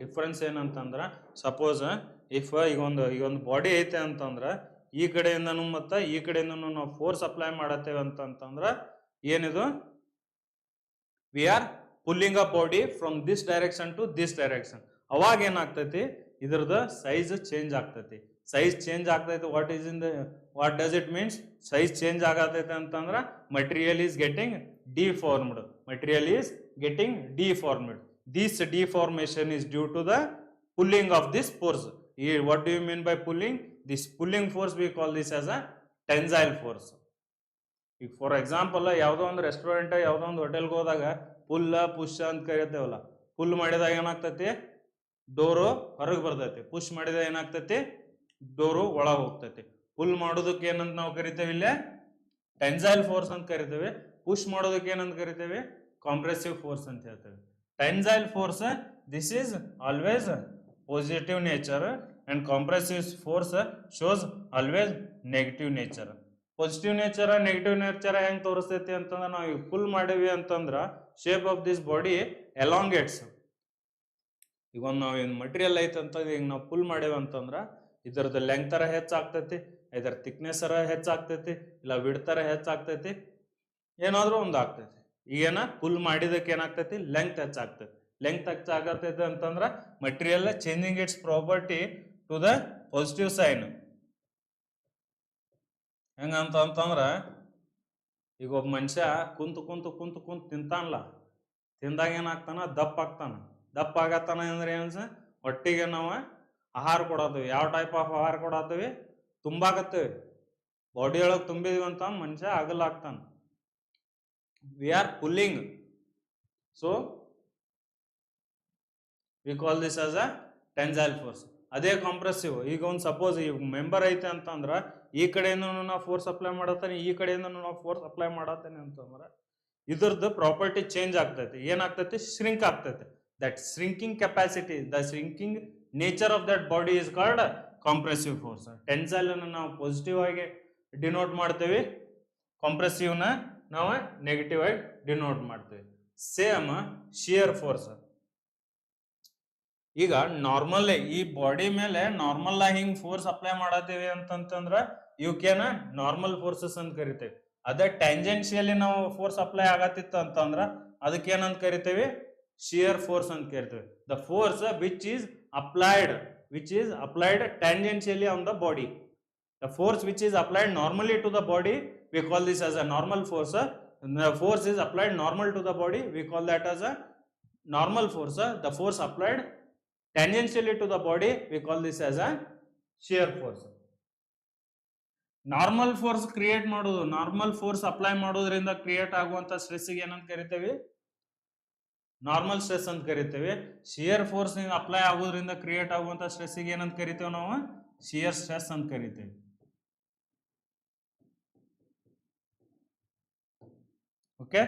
ಡಿಫ್ರೆನ್ಸ್ ಏನಂತಂದ್ರೆ, ಸಪೋಸ್ ಇಫ್ ಈಗ ಒಂದು ಬಾಡಿ ಐತೆ ಅಂತಂದ್ರೆ ಈ ಕಡೆಯಿಂದನೂ ಮತ್ತು ಈ ಕಡೆಯಿಂದನೂ ನಾವು ಫೋರ್ಸ್ ಅಪ್ಲೈ ಮಾಡತ್ತೇವೆ ಅಂತಂದ್ರೆ ಏನಿದು? We are pulling a body from this direction to this direction. ಅವಾಗ ಏನಾಗ್ತೈತಿ? ಇದ್ರದ್ದು ಸೈಜ್ ಚೇಂಜ್ ಆಗ್ತೈತಿ. ಸೈಜ್ ಚೇಂಜ್ ಆಗ್ತೈತಿ. What does it means? Size change ಆಗತೈತೆ ಅಂತಂದ್ರೆ material is getting deformed. Material is getting deformed. This deformation is due to the pulling of this force. Here, what do you mean by pulling? This pulling force, we call this as a tensile force. ಈಗ for example ಯಾವುದೋ ಒಂದು restaurant, ಯಾವುದೋ ಒಂದು ಹೋಟೆಲ್ಗೆ ಹೋದಾಗ full push ಅಂತ ಕರಿತೇವಲ್ಲ. Full ಮಾಡಿದಾಗ ಏನಾಗ್ತೈತಿ? ಡೋರು ಹೊರಗೆ ಬರ್ತೈತಿ. ಪುಷ್ ಮಾಡಿದಾಗ ಏನಾಗ್ತೈತಿ? ಡೋರು ಒಳಗೆ ಹೋಗ್ತೈತಿ. ಪುಲ್ ಮಾಡೋದಕ್ಕೆ ಏನಂತ ನಾವು ಕರಿತೇವೆ? ಇಲ್ಲೇ ಟೆನ್ಸೈಲ್ ಫೋರ್ಸ್ ಅಂತ ಕರಿತೇವೆ. ಪುಷ್ ಮಾಡೋದಕ್ಕೆ ಏನಂತ ಕರಿತೇವೆ? ಕಾಂಪ್ರೆಸಿವ್ ಫೋರ್ಸ್ ಅಂತ ಹೇಳ್ತೇವೆ. Tensile force, this is always positive nature and compressive force shows always negative nature. Positive nature, negative nature ಹೆಂಗೆ ತೋರಿಸ್ತೈತಿ ಅಂತಂದ್ರೆ, ನಾವು ಈಗ ಪುಲ್ ಮಾಡೀವಿ ಅಂತಂದ್ರೆ shape of this body elongates. ಈಗ ಒಂದು ನಾವು ಏನು ಮಟೀರಿಯಲ್ ಐತೆ ಅಂತ ಈಗ ನಾವು ಪುಲ್ ಮಾಡೇವಿ ಅಂತಂದ್ರೆ ಇದರದ್ದು ಲೆಂತ್ ತರ ಹೆಚ್ಚಾಗ್ತೈತಿ, ಇದರ ಥಿಕ್ನೆಸ್ ತರ ಹೆಚ್ಚಾಗ್ತೈತಿ, ಇಲ್ಲ ವಿಡ್ ತರ ಹೆಚ್ಚಾಗ್ತೈತಿ, ಏನಾದ್ರೂ ಒಂದು ಆಗ್ತೈತಿ. ಈಗೇನ ಪುಲ್ ಮಾಡಿದಕ್ಕೆ ಏನಾಗ್ತೈತಿ? ಲೆಂತ್ ಹೆಚ್ಚಾಗ್ತೈತಿ. ಲೆಂತ್ ಹೆಚ್ಚಾಗತೈತಿ ಅಂತಂದ್ರೆ material changing its property to the positive sign. ಹೆಂಗಂತಂದ್ರೆ ಈಗ ಒಬ್ಬ ಮನುಷ್ಯ ಕುಂತು ಕುಂತು ಕುಂತು ಕುಂತು ತಿಂತಾನಲ್ಲ, ತಿಂದಾಗ ಏನಾಗ್ತಾನ? ದಪ್ಪ ಆಗ್ತಾನ. ದಪ್ಪ ಆಗತ್ತಾನ ಅಂದ್ರೆ ಏನು? ಹೊಟ್ಟಿಗೆ ನಾವು ಆಹಾರ ಕೊಡತ್ತೀವಿ. ಯಾವ ಟೈಪ್ ಆಫ್ ಆಹಾರ ಕೊಡತ್ತೀವಿ? ತುಂಬಾಕತ್ತೀವಿ. ಬಾಡಿ ಒಳಗೆ ತುಂಬಿದ್ವಿ ಅಂತ ಮನುಷ್ಯ ಅಗಲಾಗ್ತಾನ. We are pulling, so we call this as a tensile force. ಅದೇ ಕಾಂಪ್ರೆಸಿವ್. ಈಗ ಒಂದು ಸಪೋಸ್ ಈ ಮೆಂಬರ್ ಐತೆ ಅಂತಂದ್ರೆ ಈ ಕಡೆಯಿಂದ ನಾವು ಫೋರ್ಸ್ ಅಪ್ಲೈ ಮಾಡತ್ತೇನೆ, ಈ ಕಡೆಯಿಂದ ನಾವು ಫೋರ್ಸ್ ಅಪ್ಲೈ ಮಾಡತ್ತೇನೆ ಅಂತಂದ್ರೆ ಇದ್ರದ್ದು ಪ್ರಾಪರ್ಟಿ ಚೇಂಜ್ ಆಗ್ತೈತಿ. ಏನಾಗ್ತೈತಿ? ಶ್ರಿಂಕ್ ಆಗ್ತೈತಿ. That shrinking capacity, the shrinking nature of that body is called compressive force. Tensile ಅನ್ನು ನಾವು ಪಾಸಿಟಿವ್ ಆಗಿ ಡಿನೋಟ್ ಮಾಡ್ತೇವೆ, ಕಾಂಪ್ರೆಸಿವ್ ನ ನಾವು ನೆಗೆಟಿವ್ ಆಗಿ ಡಿನೋಟ್ ಮಾಡ್ತೇವೆ. Same shear force. ಈಗ ನಾರ್ಮಲ್ ಈ ಬಾಡಿ ಮೇಲೆ ನಾರ್ಮಲ್ ಆಗಿ ಹಿಂಗ್ ಫೋರ್ಸ್ ಅಪ್ಲೈ ಮಾಡತ್ತೇವೆ ಅಂತಂದ್ರ ಇವಕ್ಕೇನ ನಾರ್ಮಲ್ ಫೋರ್ಸಸ್ ಅಂತ ಕರಿತೇವೆ. ಅದೇ ಟ್ಯಾಂಜೆನ್ಶಿಯಲಿ ನಾವು ಫೋರ್ಸ್ ಅಪ್ಲೈ ಆಗತ್ತಿತ್ತು ಅಂತಂದ್ರ ಅದಕ್ಕೆ ಏನಂತ ಕರಿತೇವೆ? ಶಿಯರ್ ಫೋರ್ಸ್ ಅಂತ ಕರಿತೇವೆ. The force which is applied tangentially on the body. The force which is applied normally to the body, we call this as a normal force. The force is applied normal to the body, we call that as a normal force. The force applied tangentially to the body, we call this as a shear force. Normal force create ಮಾಡೋದು, normal force apply ಮಾಡೋದ್ರಿಂದ create ಆಗುವಂತ stress ಗೆ ಏನಂತ ಕರಿತೇವೆ? Normal stress ಅಂತ ಕರಿತೇವೆ. Shear force apply ಆಗೋದ್ರಿಂದ create ಆಗುವಂತ ಸ್ಟ್ರೆಸ್ ಗೆ ಏನಂತ ಕರಿತೇವೆ? ನಾವು ಶಿಯರ್ ಸ್ಟ್ರೆಸ್ ಅಂತ ಕರಿತೇವೆ. ಓಕೆ,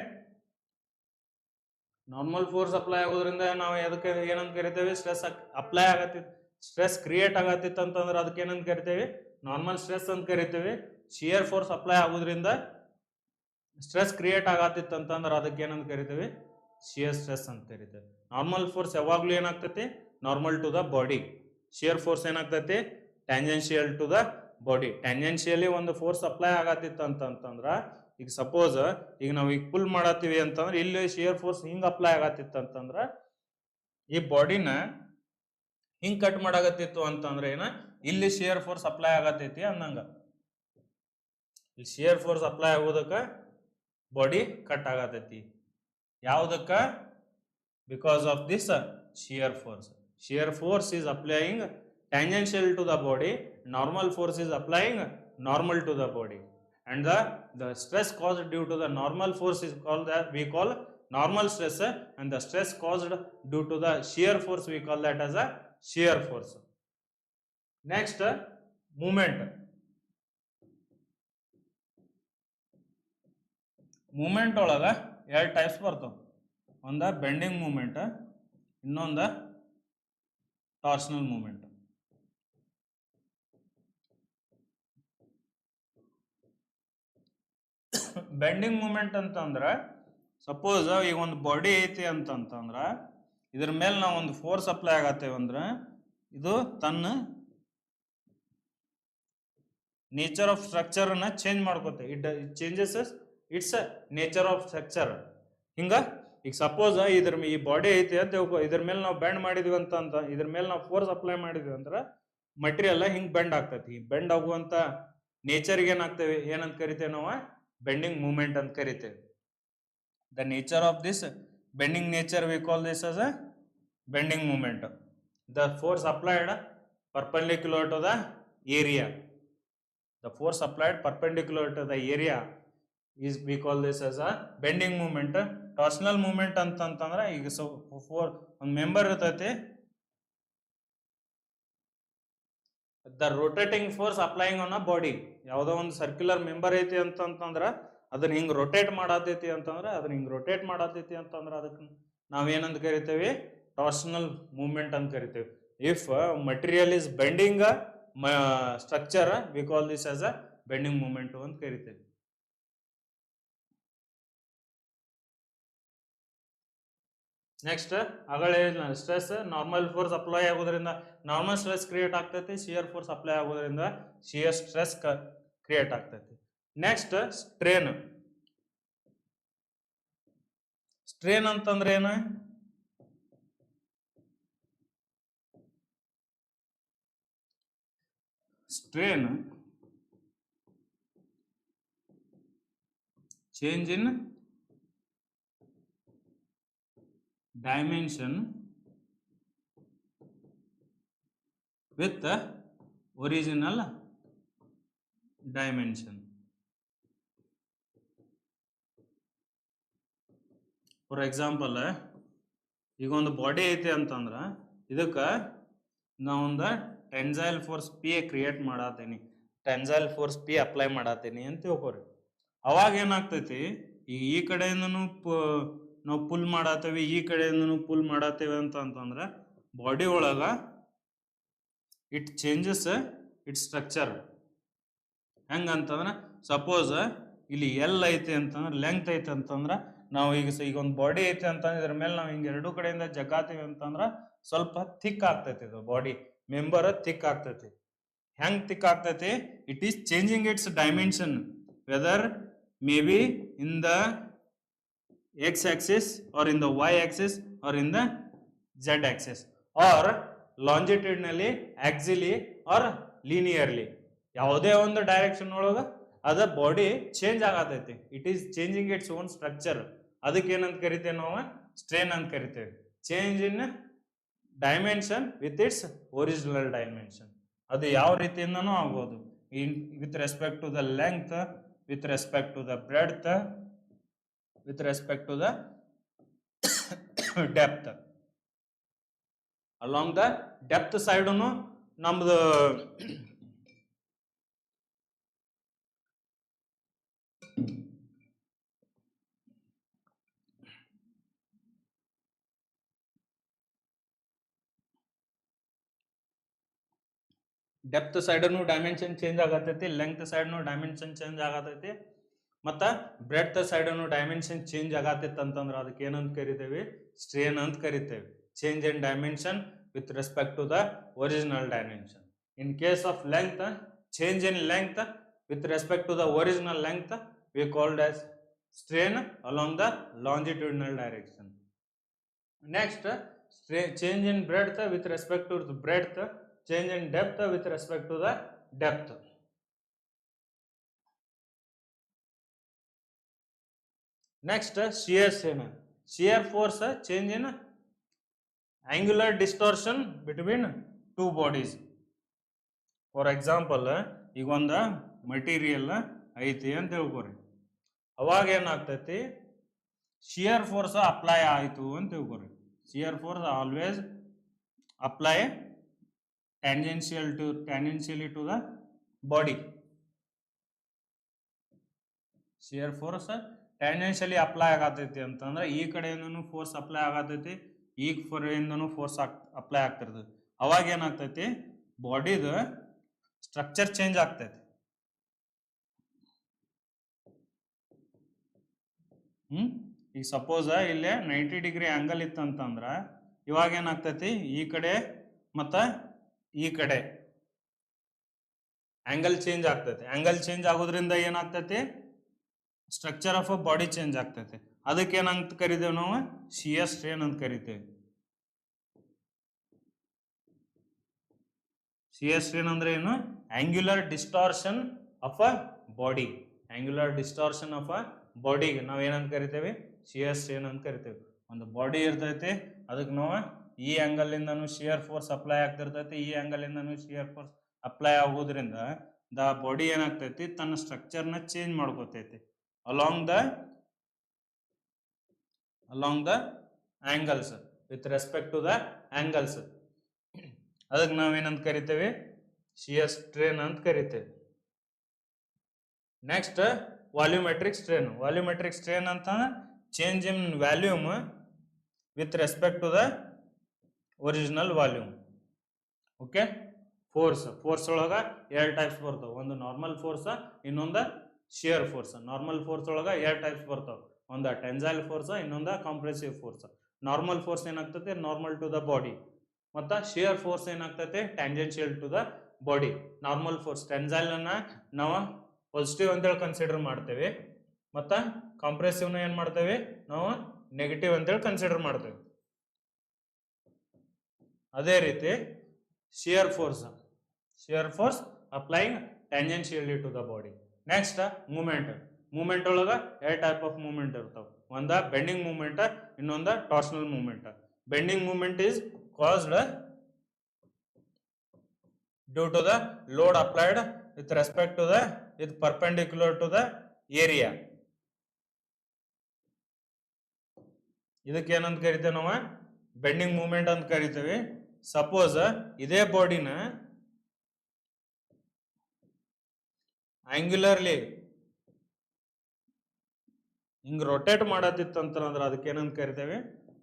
ನಾರ್ಮಲ್ ಫೋರ್ಸ್ ಅಪ್ಲೈ ಆಗೋದ್ರಿಂದ ನಾವು ಅದಕ್ಕೆ ಏನಂತ ಕರಿತೇವೆ? ಸ್ಟ್ರೆಸ್ ಅಪ್ಲೈ ಆಗತ್ತಿತ್ತು, ಸ್ಟ್ರೆಸ್ ಕ್ರಿಯೇಟ್ ಆಗತ್ತಿತ್ತು ಅಂತಂದ್ರೆ ಅದಕ್ಕೆ ಏನಂತ ಕರಿತೇವೆ? ನಾರ್ಮಲ್ ಸ್ಟ್ರೆಸ್ ಅಂತ ಕರಿತೇವೆ. ಶಿಯರ್ ಫೋರ್ಸ್ ಅಪ್ಲೈ ಆಗೋದ್ರಿಂದ ಸ್ಟ್ರೆಸ್ ಕ್ರಿಯೇಟ್ ಆಗತ್ತಿತ್ತು ಅಂತಂದ್ರೆ ಅದಕ್ಕೆ ಏನಂತ ಕರಿತೇವೆ? ಶಿಯರ್ ಸ್ಟ್ರೆಸ್ ಅಂತ ಕರಿತೇವೆ. ನಾರ್ಮಲ್ ಫೋರ್ಸ್ ಯಾವಾಗ್ಲೂ ಏನಾಗ್ತೈತಿ? Normal to the body. Shear force ಏನಾಗ್ತೈತಿ? Tangential to the body. Tangentially ಒಂದು ಫೋರ್ಸ್ ಅಪ್ಲೈ ಆಗತ್ತಿತ್ತು ಅಂತಂದ್ರ ಈಗ ಸಪೋಸ್ ಈಗ ನಾವು ಈಗ ಪುಲ್ ಮಾಡತ್ತೀವಿ ಅಂತಂದ್ರೆ ಇಲ್ಲಿ ಶಿಯರ್ ಫೋರ್ಸ್ ಹಿಂಗ್ ಅಪ್ಲೈ ಆಗತ್ತಿತ್ತು ಅಂತಂದ್ರ ಈ ಬಾಡಿನ ಹಿಂಗ್ ಕಟ್ ಮಾಡಾಕತ್ತಿತ್ತು ಅಂತಂದ್ರೆ ಏನ ಇಲ್ಲಿ ಶಿಯರ್ ಫೋರ್ಸ್ ಅಪ್ಲೈ ಆಗತೈತಿ ಅಂದಂಗ. ಇಲ್ಲಿ ಶಿಯರ್ ಫೋರ್ಸ್ ಅಪ್ಲೈ ಆಗೋದಕ್ಕ ಬಾಡಿ ಕಟ್ ಆಗತೈತಿ. ಯಾವುದಕ್ಕ? Because of this shear force. Shear force is applying tangential to the body, normal force is applying normal to the body, and the stress caused due to the normal force is called that we call normal stress, and the stress caused due to the shear force we call that as a shear force. Next, movement. Movement ಒಳಗ ಎರಡು types ಬರ್ತಾವ. ಒಂದ bending movement, ಇನ್ನೊಂದ torsional movement. Bending movement ಅಂತಂದ್ರ suppose ಈಗ ಒಂದು body ಐತಿ ಅಂತಂದ್ರ ಇದ್ರ ಮೇಲೆ ನಾವು ಒಂದು ಫೋರ್ಸ್ ಅಪ್ಲೈ ಆಗತ್ತೇವೆ ಅಂದ್ರೆ ಇದು ತನ್ನ ನೇಚರ್ ಆಫ್ ಸ್ಟ್ರಕ್ಚರ್ ಅನ್ನ ಚೇಂಜ್ ಮಾಡ್ಕೋತೆ. It changes its nature of structure. ಹಿಂಗ ಈಗ ಸಪೋಸ್ ಈ ಬಾಡಿ ಐತಿ ಅಂತ ಇದ್ರ ಮೇಲೆ ನಾವು ಬೆಂಡ್ ಮಾಡಿದ್ವಿ ಅಂತ ಇದ್ರ ಮೇಲೆ ನಾವು ಫೋರ್ಸ್ ಅಪ್ಲೈ ಮಾಡಿದ್ವಿ ಅಂದ್ರೆ ಮಟೀರಿಯಲ್ ಹಿಂಗ್ ಬೆಂಡ್ ಆಗ್ತೈತಿ. ಬೆಂಡ್ ಆಗುವಂತ ನೇಚರ್ಗೆ ಏನಾಗ್ತೇವೆ ಏನಂತ ಕರಿತೇವೆ ನಾವು? ಬೆಂಡಿಂಗ್ ಮೂವ್ಮೆಂಟ್ ಅಂತ ಕರಿತೇವೆ. The nature of this bending nature V call this as a bending movement. The force applied perpendicular to the area. The force applied perpendicular to the area is we call this as a bending movement. Torsional movement ಅಂತಂದ್ರೆ ಈಗ ಒಂದು member ಇರ್ತೈತಿ, the rotating force applying on a body. ಯಾವುದೋ ಒಂದು circular member ಐತಿ ಅಂತಂದ್ರ ಅದನ್ನ ಹಿಂಗ್ ರೊಟೇಟ್ ಮಾಡತೈತಿ ಅಂತಂದ್ರೆ ಅದಕ್ಕೆ ನಾವೇನಂತ ಕರಿತೇವೆ? ಟಾರ್ಷನಲ್ ಮೂವ್ಮೆಂಟ್ ಅಂತ ಕರಿತೇವೆ. If material is bending structure V call this as a bending movement ಅಂತ ಕರಿತೇವೆ. ನೆಕ್ಸ್ಟ್ ಆಗಲೇ ಸ್ಟ್ರೆಸ್ ನಾರ್ಮಲ್ ಫೋರ್ಸ್ ಅಪ್ಲೈ ಆಗೋದ್ರಿಂದ ನಾರ್ಮಲ್ ಸ್ಟ್ರೆಸ್ ಕ್ರಿಯೇಟ್ ಆಗ್ತೈತಿ, ಶಿಯರ್ ಫೋರ್ಸ್ ಅಪ್ಲೈ ಆಗೋದ್ರಿಂದ ಶಿಯರ್ ಸ್ಟ್ರೆಸ್ ಕ್ರಿಯೇಟ್ ಆಗ್ತೈತಿ. Next strain. ಸ್ಟ್ರೇನ್ ಅಂತಂದ್ರೆ ಏನು? Strain change in dimension with the original dimension. For example, ಈಗ ಒಂದು ಬಾಡಿ ಐತಿ ಅಂತಂದ್ರ ಇದಕ್ಕೆ ನಾವೊಂದು ಟೆನ್ಸೈಲ್ ಫೋರ್ಸ್ ಪಿ ಕ್ರಿಯೇಟ್ ಮಾಡತ್ತೀನಿ, ಟೆನ್ಸೈಲ್ ಫೋರ್ಸ್ ಪಿ ಅಪ್ಲೈ ಮಾಡತ್ತೀನಿ ಅಂತ ತಿಳ್ಕೊರಿ. ಅವಾಗ ಏನಾಗ್ತೈತಿ, ಈಗ ಈ ಕಡೆಯಿಂದನೂ ನಾವು ಪುಲ್ ಮಾಡತ್ತೇವೆ, ಈ ಕಡೆಯಿಂದನೂ ಪುಲ್ ಮಾಡತ್ತೇವೆ ಅಂತಂದ್ರೆ ಬಾಡಿ ಒಳಗ ಇಟ್ ಚೇಂಜಸ್ ಇಟ್ ಸ್ಟ್ರಕ್ಚರ್. ಹೆಂಗಂತಂದ್ರೆ ಸಪೋಸ್ ಇಲ್ಲಿ ಎಲ್ ಐತಿ ಅಂತಂದ್ರೆ ಲೆಂತ್ ಐತಿ ಅಂತಂದ್ರೆ ನಾವು ಈಗ ಒಂದು ಬಾಡಿ ಐತಿ ಅಂತಂದ್ರೆ ಇದ್ರ ಮೇಲೆ ನಾವು ಹಿಂಗೆ ಎರಡೂ ಕಡೆಯಿಂದ ಜಗ್ಗಾತೀವಿ ಅಂತಂದ್ರೆ ಸ್ವಲ್ಪ ಥಿಕ್ ಆಗ್ತೈತಿ, ಇದು ಬಾಡಿ ಮೆಂಬರ್ ಥಿಕ್ ಆಗ್ತೈತಿ. ಹೆಂಗ್ ಥಿಕ್ ಆಗ್ತೈತಿ? It is changing its dimension, whether may be in the x axis or in the y axis or in the z axis or longitudinally, axially or linearly. ಯಾವುದೇ ಒಂದು direction ಒಳಗ ಅದ body change ಆಗತೈತಿ. It is changing its own structure. ಅದಕ್ಕೆ ಏನಂತ ಕರಿತೇವೆ ನಾವು? Strain ಅಂತ ಕರಿತೇವೆ. Change in dimension with its original dimension. ಅದು ಯಾವ ರೀತಿಯಿಂದನೂ ಆಗ್ಬೋದು, with respect to the length, with respect to the breadth, with respect to the depth. Along the depth side ನಮ್ದು ಡೆಪ್ತ್ ಸೈಡ್ನು ಡೈಮೆನ್ಷನ್ ಚೇಂಜ್ ಆಗತೈತಿ, ಲೆಂತ್ ಸೈಡ್ನು ಡೈಮೆನ್ಷನ್ ಚೇಂಜ್ ಆಗತೈತಿ, ಮತ್ತ breadth ಸೈಡ್ನು dimension change ಆಗತೈತಿ ಅಂತಂದ್ರೆ ಅದಕ್ಕೆ ಏನಂತ ಕರಿತೇವೆ? ಸ್ಟ್ರೇನ್ ಅಂತ ಕರಿತೇವೆ. Change in dimension with respect to the original dimension. In case of length, change in length with respect to the original length we called as strain along the longitudinal direction. Next, change in breadth with respect to the breadth, change in depth with respect to the depth. Next, shear strain. Shear force change in angular distortion between two bodies. For example ಈಗ ಒಂದು material ಐತಿ ಅಂತ ತಿಳ್ಕೊರಿ, ಅವಾಗ ಏನಾಗ್ತೈತಿ shear force apply ಆಯಿತು ಅಂತ ತಿಳ್ಕೊರಿ. Shear force always apply tangentially to the body. Shear force tangentially apply ಆಗತೈತಿ ಅಂತಂದ್ರೆ ಈ ಕಡೆಯಿಂದನೂ ಫೋರ್ಸ್ ಅಪ್ಲೈ ಆಗತೈತಿ, ಈ ಕಡೆಯಿಂದನೂ ಫೋರ್ಸ್ ಅಪ್ಲೈ ಆಗ್ತಿರ್ತೈತಿ. ಅವಾಗ ಏನಾಗ್ತೈತಿ ಬಾಡಿದ ಸ್ಟ್ರಕ್ಚರ್ ಚೇಂಜ್ ಆಗ್ತೈತಿ. ಈಗ ಸಪೋಸ್ ಇಲ್ಲೇ 90 ಡಿಗ್ರಿ ಆಂಗಲ್ ಇತ್ತಂತಂದ್ರ ಇವಾಗ ಏನಾಗ್ತೈತಿ ಈ ಕಡೆ ಮತ್ತ ಈ ಕಡೆ ಆಂಗಲ್ ಚೇಂಜ್ ಆಗ್ತೈತಿ. ಆಂಗಲ್ ಚೇಂಜ್ ಆಗೋದ್ರಿಂದ ಏನಾಗ್ತೈತಿ structure of a body change ಆಗ್ತೈತಿ. ಅದಕ್ಕೆ ಏನಂತ ಕರಿತೇವೆ ನಾವು ಶಿಯರ್ ಸ್ಟ್ರೇನ್ ಅಂತ ಕರಿತೇವೆ. ಶಿಯರ್ ಸ್ಟ್ರೇನ್ ಅಂದ್ರೆ ಏನು? Angular distortion of a body. Angular distortion of a ಬಾಡಿಗೆ ನಾವು ಏನಂತ ಕರಿತೇವೆ? ಶಿಯರ್ ಸ್ಟ್ರೇನ್ ಅಂತ ಕರಿತೇವೆ. ಒಂದು ಬಾಡಿ ಇರ್ತೈತಿ, ಅದಕ್ಕೆ ನಾವು ಈ ಆಂಗಲ್ ಇಂದನು ಶಿಯರ್ ಫೋರ್ಸ್ ಅಪ್ಲೈ ಆಗ್ತಿರ್ತೈತಿ, ಈ ಆಂಗಲ್ ಇಂದನು ಶಿಯರ್ ಫೋರ್ಸ್ ಅಪ್ಲೈ ಆಗೋದ್ರಿಂದ ದ ಬಾಡಿ ಏನಾಗ್ತೈತಿ ತನ್ನ ಸ್ಟ್ರಕ್ಚರ್ನ ಚೇಂಜ್ ಮಾಡ್ಕೋತೈತಿ along the angles with respect to the angles. ಅದಕ್ಕೆ ನಾವೇನಂತ ಕರಿತೇವೆ? ಶಿಯರ್ ಸ್ಟ್ರೇನ್ ಅಂತ ಕರಿತೇವೆ. Next volumetric strain. Volumetric strain ಅಂತ change in volume with respect to the original volume. Okay. Force ಒಳಗ ಎರಡು ಟೈಪ್ಸ್ ಬರ್ತಾವ, ಒಂದು ನಾರ್ಮಲ್ ಫೋರ್ಸ್, ಇನ್ನೊಂದು ಶಿಯರ್ ಫೋರ್ಸ್. ನಾರ್ಮಲ್ ಫೋರ್ಸ್ ಒಳಗ ಎರಡು ಟೈಪ್ಸ್ ಬರ್ತಾವ, ಒಂದು ಟೆನ್ಸೈಲ್ ಫೋರ್ಸ್, ಇನ್ನೊಂದು ಕಾಂಪ್ರೆಸಿವ್ ಫೋರ್ಸ್. ನಾರ್ಮಲ್ ಫೋರ್ಸ್ ಏನಾಗ್ತೈತೆ ನಾರ್ಮಲ್ ಟು ದ ಬಾಡಿ, ಮತ್ತು ಶಿಯರ್ ಫೋರ್ಸ್ ಏನಾಗ್ತೈತೆ tangential to the body. Normal force tensile ಅನ್ನ ನಾವು ಪಾಸಿಟಿವ್ ಅಂತೇಳಿ ಕನ್ಸಿಡರ್ ಮಾಡ್ತೇವೆ, ಮತ್ತು ಕಾಂಪ್ರೆಸಿವ್ನ ಏನು ಮಾಡ್ತೇವೆ ನಾವು ನೆಗೆಟಿವ್ ಅಂತೇಳಿ ಕನ್ಸಿಡರ್ ಮಾಡ್ತೇವೆ. ಅದೇ ರೀತಿ shear force applying tangentially to the body. Next moment ಒಳಗ ಎರಡು ಟೈಪ್ ಆಫ್ ಮೂಮೆಂಟ್ ಇರ್ತಾವೆ, ಒಂದು ಬೆಂಡಿಂಗ್ ಮೂಮೆಂಟ್, ಇನ್ನೊಂದು torsional moment. Bending moment is caused due to the load applied with respect to the perpendicular to the area. ಇದಕ್ಕೆ ಏನಂತ ಕರಿತೇವೆ ನಾವು? Bending moment ಅಂತ ಕರಿತೇವೆ. ಸಪೋಸ್ ಇದೇ ಬಾಡಿನ ಆಂಗ್ಯುಲರ್ಲಿ ಹಿಂಗ್ ರೊಟೇಟ್ ಮಾಡತ್ತಿತ್ತಂತಂದ್ರೆ ಅದಕ್ಕೆ ಏನಂತ ಕರಿತೇವೆ?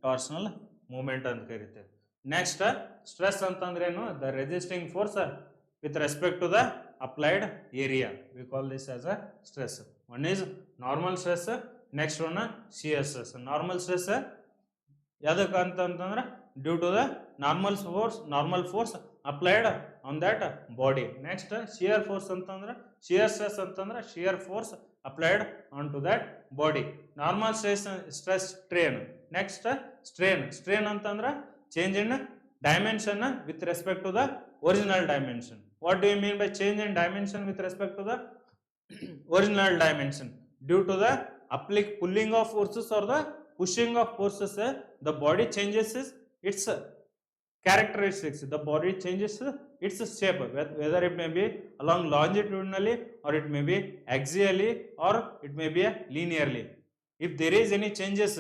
ಟಾರ್ಷನಲ್ ಮೂಮೆಂಟ್ ಅಂತ ಕರಿತೇವೆ. ನೆಕ್ಸ್ಟ್ ಸ್ಟ್ರೆಸ್ ಅಂತಂದ್ರೇನು? The resisting force with respect to the applied area. We call this as a stress. One is normal stress, next one shear stress. Normal stress ಯಾವ್ದಕ್ಕೆ ಅಂತಂದ್ರೆ due to the normal force applied on that body. Next shear force ಅಂತಂದ್ರೆ shear stress ಅಂತಂದ್ರೆ shear force applied on to that body. Normal stress strain. Next strain ಅಂತಂದ್ರೆ change in dimension with respect to the original dimension. What do you mean by change in dimension with respect to the original dimension? Due to the pulling of forces or the pushing of forces, the body changes its characteristics. The body changes its shape, whether it may be along longitudinally, or it may be axially, or it may be linearly. If there is any changes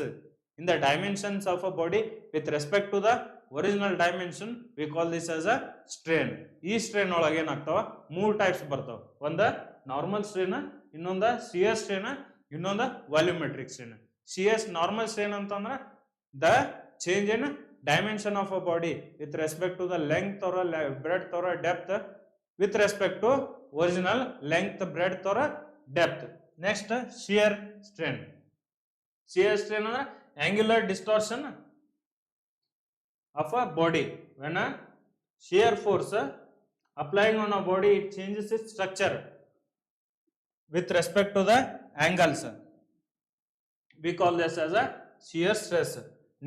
in the dimensions of a body with respect to the original dimension, we call this as a strain. ಈ strain ಒಳಗೆ ಏನಾಗ್ತಾವ? ಮೂರು types ಬರ್ತಾವ, ಒಂದು normal strain, ಇನ್ನೊಂದು shear strain, ಇನ್ನೊಂದು volumetric strain. Normal strain ಅಂತಂದ್ರೆ the change in dimension of a body with respect to the length or breadth or depth with respect to original length, breadth or depth. Next shear strain. ಅಂದ್ರೆ angular distortion of a body. When a shear force applying on a body, it changes its structure with respect to the angles. We call this as a shear stress.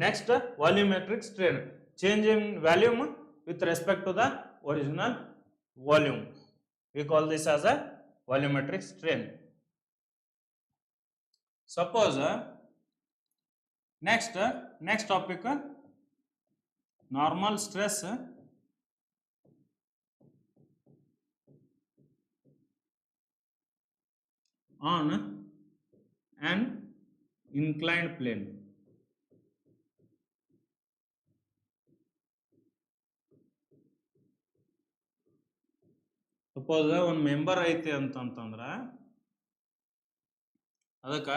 Next, volumetric strain, change in volume with respect to the original volume. We call this as a volumetric strain. Suppose next topic, normal stress on an inclined plane. Suppose ಒಂದು member ಐತಿ ಅಂತಂತಂದ್ರ ಅದಕ್ಕೆ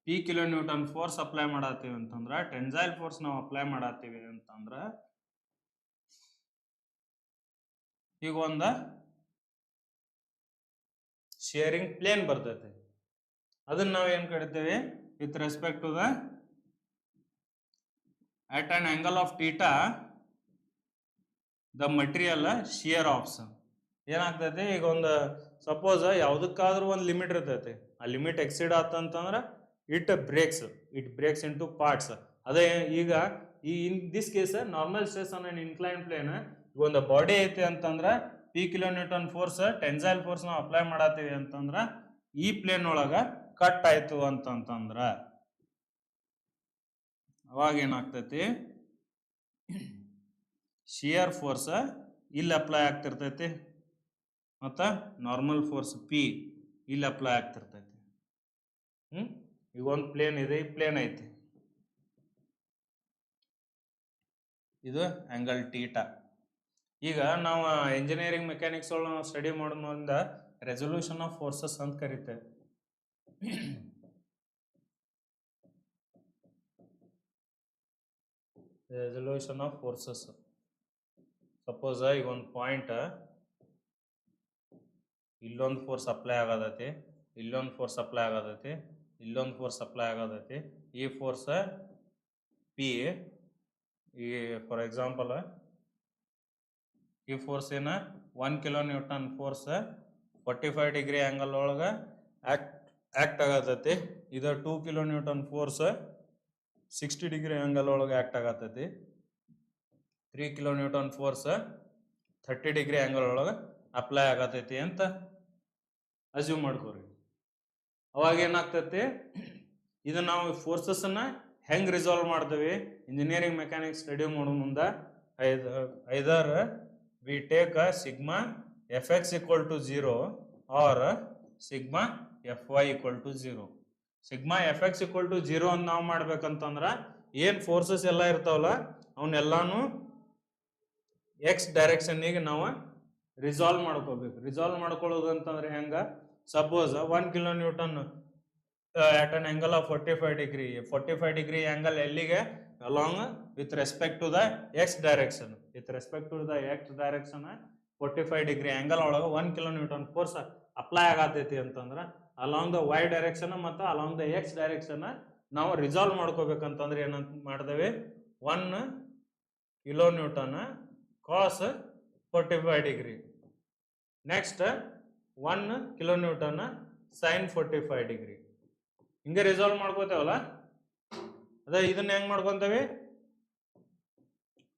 P kilo Newton force apply ಮಾಡತ್ತೀವಿ ಅಂತಂದ್ರ tensile force ನಾವು apply ಮಾಡತ್ತೀವಿ ಅಂತಂದ್ರ ಈಗ ಒಂದು ಶೇರಿಂಗ್ ಪ್ಲೇನ್ ಬರ್ತೈತಿ. ಅದನ್ನ ನಾವು ಏನ್ ಕರಿತೀವಿ with respect to the at an angle of theta the material shear offs. ಏನಾಗ್ತೈತಿ ಈಗ ಒಂದು ಸಪೋಸ್ ಯಾವುದಕ್ಕಾದ್ರೂ ಒಂದು ಲಿಮಿಟ್ ಇರ್ತೈತಿ, ಆ ಲಿಮಿಟ್ ಎಕ್ಸಿಡ್ ಆತಂತಂದ್ರೆ it breaks in two parts. ಅದೇ ಈಗ ಈ in this case normal stress on an incline plane, ಒಂದು ಬಾಡಿ ಐತಿ ಅಂತಂದ್ರೆ P kilo Newton force tensile force ನಾವು ಅಪ್ಲೈ ಮಾಡತ್ತೀವಿ ಅಂತಂದ್ರ ಈ ಪ್ಲೇನ್ ಒಳಗ ಕಟ್ ಆಯ್ತು ಅಂತಂತಂದ್ರ ಅವಾಗ ಏನಾಗ್ತೈತಿ ಶಿಯರ್ ಫೋರ್ಸ್ ಇಲ್ಲಿ ಅಪ್ಲೈ ಆಗ್ತಿರ್ತೈತಿ ಮತ್ತು ನಾರ್ಮಲ್ ಫೋರ್ಸ್ ಪಿ ಇಲ್ಲಿ ಅಪ್ಲೈ ಆಗ್ತಿರ್ತೈತಿ. ಈಗ ಒಂದು ಪ್ಲೇನ್ ಇದೆ, ಈ ಪ್ಲೇನ್ ಐತಿ, ಇದು ಆಂಗಲ್ ಟೀಟಾ. ಈಗ ನಾವು ಇಂಜಿನಿಯರಿಂಗ್ ಮೆಕ್ಯಾನಿಕ್ಸ್ ಒಳಗೆ ನಾವು ಸ್ಟಡಿ ಮಾಡೋ ಮುಂದೆ ರೆಸೊಲ್ಯೂಷನ್ ಆಫ್ ಫೋರ್ಸಸ್ ಅಂತ ಕರಿತೇವೆ. Resolution of forces. ಸಪೋಸ್ ಈಗ ಒಂದು ಪಾಯಿಂಟ್ ಇಲ್ಲೊಂದು ಫೋರ್ಸ್ ಅಪ್ಲೈ ಆಗೋದೈತಿ, ಇಲ್ಲೊಂದು ಫೋರ್ಸ್ ಅಪ್ಲೈ ಆಗೋದೈತಿ, ಇಲ್ಲೊಂದು ಫೋರ್ಸ್ ಅಪ್ಲೈ ಆಗೋದೈತಿ. ಈ ಫೋರ್ಸ್ ಪಿ, ಈ ಫಾರ್ ಎಕ್ಸಾಂಪಲ್ ಈ ಫೋರ್ಸ್ ಏನ 1 kilo Newton force 45 degree angle ಒಳಗೆ ಆ್ಯಕ್ಟ್ ಆಗತೈತಿ. ಇದು 2 kilo Newton force 60 degree angle ಒಳಗೆ ಆ್ಯಕ್ಟ್ ಆಗತೈತಿ. 3 kilo Newton force 30 degree angle ಒಳಗೆ ಅಪ್ಲೈ ಆಗತೈತಿ ಅಂತ ಅಸ್ಯೂಮ್ ಮಾಡ್ಕೋರಿ. ಅವಾಗ ಏನಾಗ್ತೈತಿ, ಇದು ನಾವು ಫೋರ್ಸಸ್ನ ಹೆಂಗೆ ರಿಸಾಲ್ವ್ ಮಾಡ್ತೀವಿ ಇಂಜಿನಿಯರಿಂಗ್ ಮೆಕ್ಯಾನಿಕ್ಸ್ ಸ್ಟಡಿ ಮಾಡೋ ಮುಂದೆ, either we take sigma F X equal to 0 or sigma F Y equal to 0. Sigma F X equal to 0 ಅಂತ ನಾವು ಮಾಡ್ಬೇಕಂತಂದ್ರೆ ಏನು ಫೋರ್ಸಸ್ ಎಲ್ಲ ಇರ್ತಾವಲ್ಲ ಅವನ್ನೆಲ್ಲಾನು ಎಕ್ಸ್ ಡೈರೆಕ್ಷನ್ನಿಗೆ ನಾವು ರಿಸಾಲ್ವ್ ಮಾಡ್ಕೋಬೇಕು. ರಿಸಾಲ್ವ್ ಮಾಡ್ಕೊಳ್ಳೋದು ಅಂತಂದ್ರೆ ಹೆಂಗ, suppose 1 kilo Newton at an angle of 45 degree, 45 degree angle ಎಲ್ಲಿಗೆ along with respect to the x direction, with respect to the x direction 45 degree angle ಒಳಗೆ 1 ಕಿಲೋ ನ್ಯೂಟನ್ ಫೋರ್ಸ್ ಅಪ್ಲೈ ಆಗತೈತಿ ಅಂತಂದ್ರೆ along the y direction ಮತ್ತು along the x direction ನಾವು resolve ಮಾಡ್ಕೋಬೇಕಂತಂದ್ರೆ ಏನಂತ ಮಾಡಿದೇವೆ, 1 kilo newton cos 45 degree, next 1 kilo newton sine 45 degree. ಹಿಂಗೆ resolve ಮಾಡ್ಕೋತೇವಲ್ಲ, ಅದೇ ಇದನ್ನ ಹೆಂಗ್ ಮಾಡ್ಕೊಂತೇವೆ,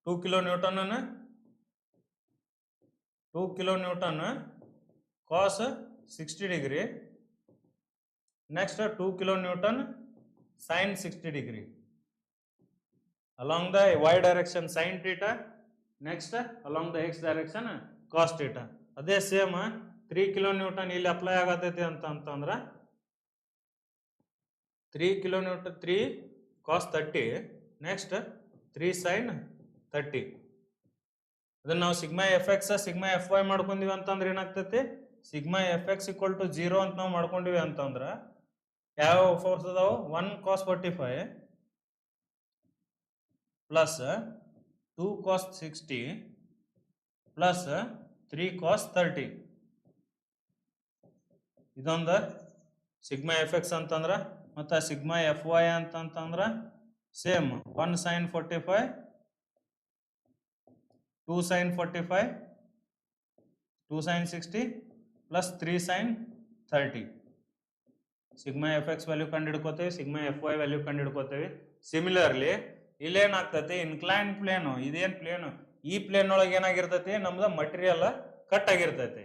2 kilo newton cos 60 degree, next 2 kilo newton sine 60 degree along the y direction sine theta, next along the x direction cos theta. ಅದೇ same 3 kilo newton ಇಲ್ಲಿ apply ಆಗತೈತಿ ಅಂತಂದ್ರೆ 3 kilo Newton 3 cos 30, next 3 sine 30. ಅದನ್ನ ನಾವು sigma F X sigma F Y ಮಾಡ್ಕೊಂಡಿವಿ ಅಂತಂದ್ರೆ ಏನಾಗ್ತೈತಿ, sigma F X equal to 0 ಅಂತ ನಾವು ಮಾಡ್ಕೊಂಡಿವಿ ಅಂತಂದ್ರೆ ಯಾವ ಫೋರ್ಸ್ ಅದಾವ, 1 ಕಾಸ್ 45 ಪ್ಲಸ್ 2 ಕಾಸ್ 60 ಪ್ಲಸ್ 3 ಕಾಸ್ 30. ಇದೊಂದು ಸಿಗ್ಮಾ ಎಫ್ ಎಕ್ಸ್ ಅಂತಂದ್ರೆ, ಮತ್ತು ಸಿಗ್ಮಾ ಎಫ್ ವೈ ಅಂತಂತಂದ್ರೆ same 1 sine 45 2 sine 45 2 sine 60 plus 3 sine 30. Sigma F X value ಕಂಡು ಹಿಡ್ಕೋತೇವೆ, ಸಿಗ್ಮಾ ಎಫ್ ವೈ ವ್ಯಾಲ್ಯೂ ಕಂಡು ಹಿಡ್ಕೋತೇವೆ. ಸಿಮಿಲರ್ಲಿ ಇಲ್ಲೇನಾಗ್ತತಿ ಇನ್ಕ್ಲೈನ್ ಪ್ಲೇನು, ಇದೇನ್ ಪ್ಲೇನು, ಈ ಪ್ಲೇನ್ ಒಳಗೆ ಏನಾಗಿರ್ತೈತಿ ನಮ್ದು ಮಟೀರಿಯಲ್ ಕಟ್ ಆಗಿರ್ತೈತಿ.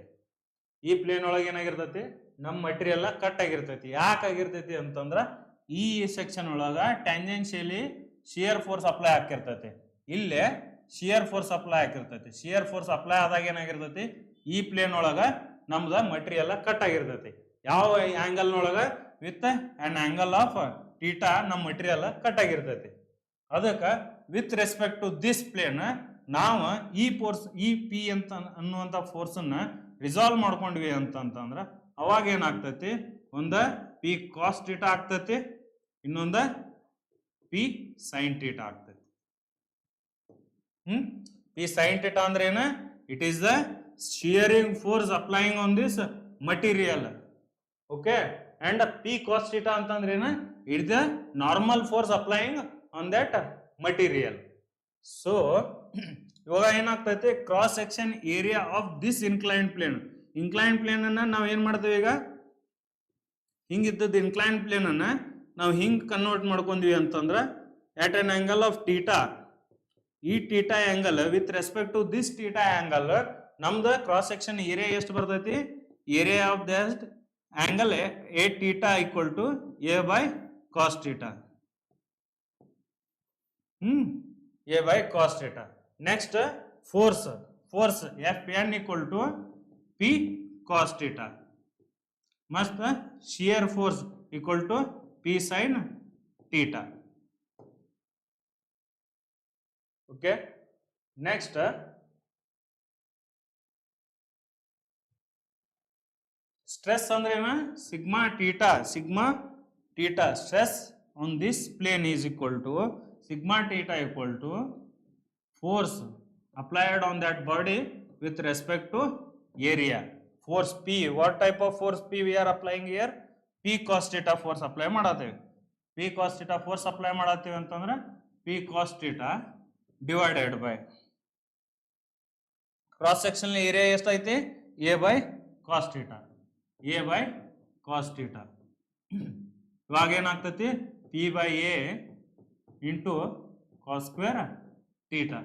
ಈ ಪ್ಲೇನ್ ಒಳಗೆ ಏನಾಗಿರ್ತೈತಿ ನಮ್ಮ ಮಟೀರಿಯಲ್ ಕಟ್ ಆಗಿರ್ತೈತಿ. ಯಾಕೆ ಆಗಿರ್ತೈತಿ ಅಂತಂದ್ರ ಈ ಸೆಕ್ಷನ್ ಒಳಗ ಟ್ಯಾಂಜೆನ್ಷಿಯಲಿ ಶಿಯರ್ ಫೋರ್ಸ್ ಅಪ್ಲೈ ಆಗಿರ್ತೈತಿ, ಇಲ್ಲೇ ಶಿಯರ್ ಫೋರ್ಸ್ ಅಪ್ಲೈ ಆಗಿರ್ತೈತಿ. ಶಿಯರ್ ಫೋರ್ಸ್ ಅಪ್ಲೈ ಆದಾಗ ಏನಾಗಿರ್ತೈತಿ ಈ ಪ್ಲೇನ್ ಒಳಗ ನಮ್ದ ಮಟೀರಿಯಲ್ ಕಟ್ ಆಗಿರ್ತೈತಿ. ಯಾವ ಆಂಗಲ್ ನೊಳಗ with an angle of theta ನಮ್ಮ ಮಟೀರಿಯಲ್ ಕಟ್ ಆಗಿರ್ತೈತಿ. ಅದಕ್ಕೆ with respect to this plane ನಾವು ಈ ಫೋರ್ಸ್ ಈ ಪಿ ಅಂತ ಅನ್ನುವಂಥ ಫೋರ್ಸನ್ನ ರಿಸಾಲ್ವ್ ಮಾಡ್ಕೊಂಡ್ವಿ ಅಂತಂದ್ರ ಅವಾಗ ಏನಾಗ್ತೈತಿ, ಒಂದ ಪಿ ಕಾಸ್ ಟೀಟಾ ಆಗ್ತೈತಿ, ಇನ್ನೊಂದ ಪಿ ಸೈನ್ ಟೀಟಾ ಆಗ್ತೈತಿ. ಪಿ ಸೈನ್ ಟೀಟಾ ಅಂದ್ರೆ ಏನ, it is the shearing force applying on this material. Okay, and P cos theta ಅಂತಂದ್ರೆ ಏನ, it the normal force applying on that material. So ಇವಾಗ ಏನಾಗ್ತೈತಿ, cross section area of this incline plane. Incline plane ಅನ್ನ ನಾವು ಏನ್ ಮಾಡ್ತೇವೆ, ಈಗ ಹಿಂಗಿದ್ದದ್ದು incline plane ಅನ್ನ ನಾವು ಹಿಂಗ್ ಕನ್ವರ್ಟ್ ಮಾಡ್ಕೊಂಡ್ವಿ ಅಂತಂದ್ರ at an angle of theta, ಈ theta angle with respect to this theta angle ನಮ್ದು ಕ್ರಾಸ್ ಸೆಕ್ಷನ್ ಏರಿಯಾ ಎಷ್ಟು ಬರ್ತೈತಿ, area of that angle A theta equal to A by cos theta. A by cos theta. Next force, force F N equal to P cos theta. Must shear force equal to P sine theta. Okay, next stress ಅಂದ್ರೆ ಏನ, sigma theta. Sigma theta stress on this plane is equal to sigma theta equal to force applied on that body with respect to area. Force P, what type of force P we are applying here? P cos theta force apply ಮಾಡಾತೇವೆ. P cos theta force apply ಮಾಡಾತೇವೆ ಅಂತಂದ್ರೆ P cos theta divided by cross sectional area ಎಷ್ಟೈತಿ, A by cos theta. A by cos theta. ಇವಾಗ ಏನಾಗ್ತೈತಿ, P by A into cos square theta.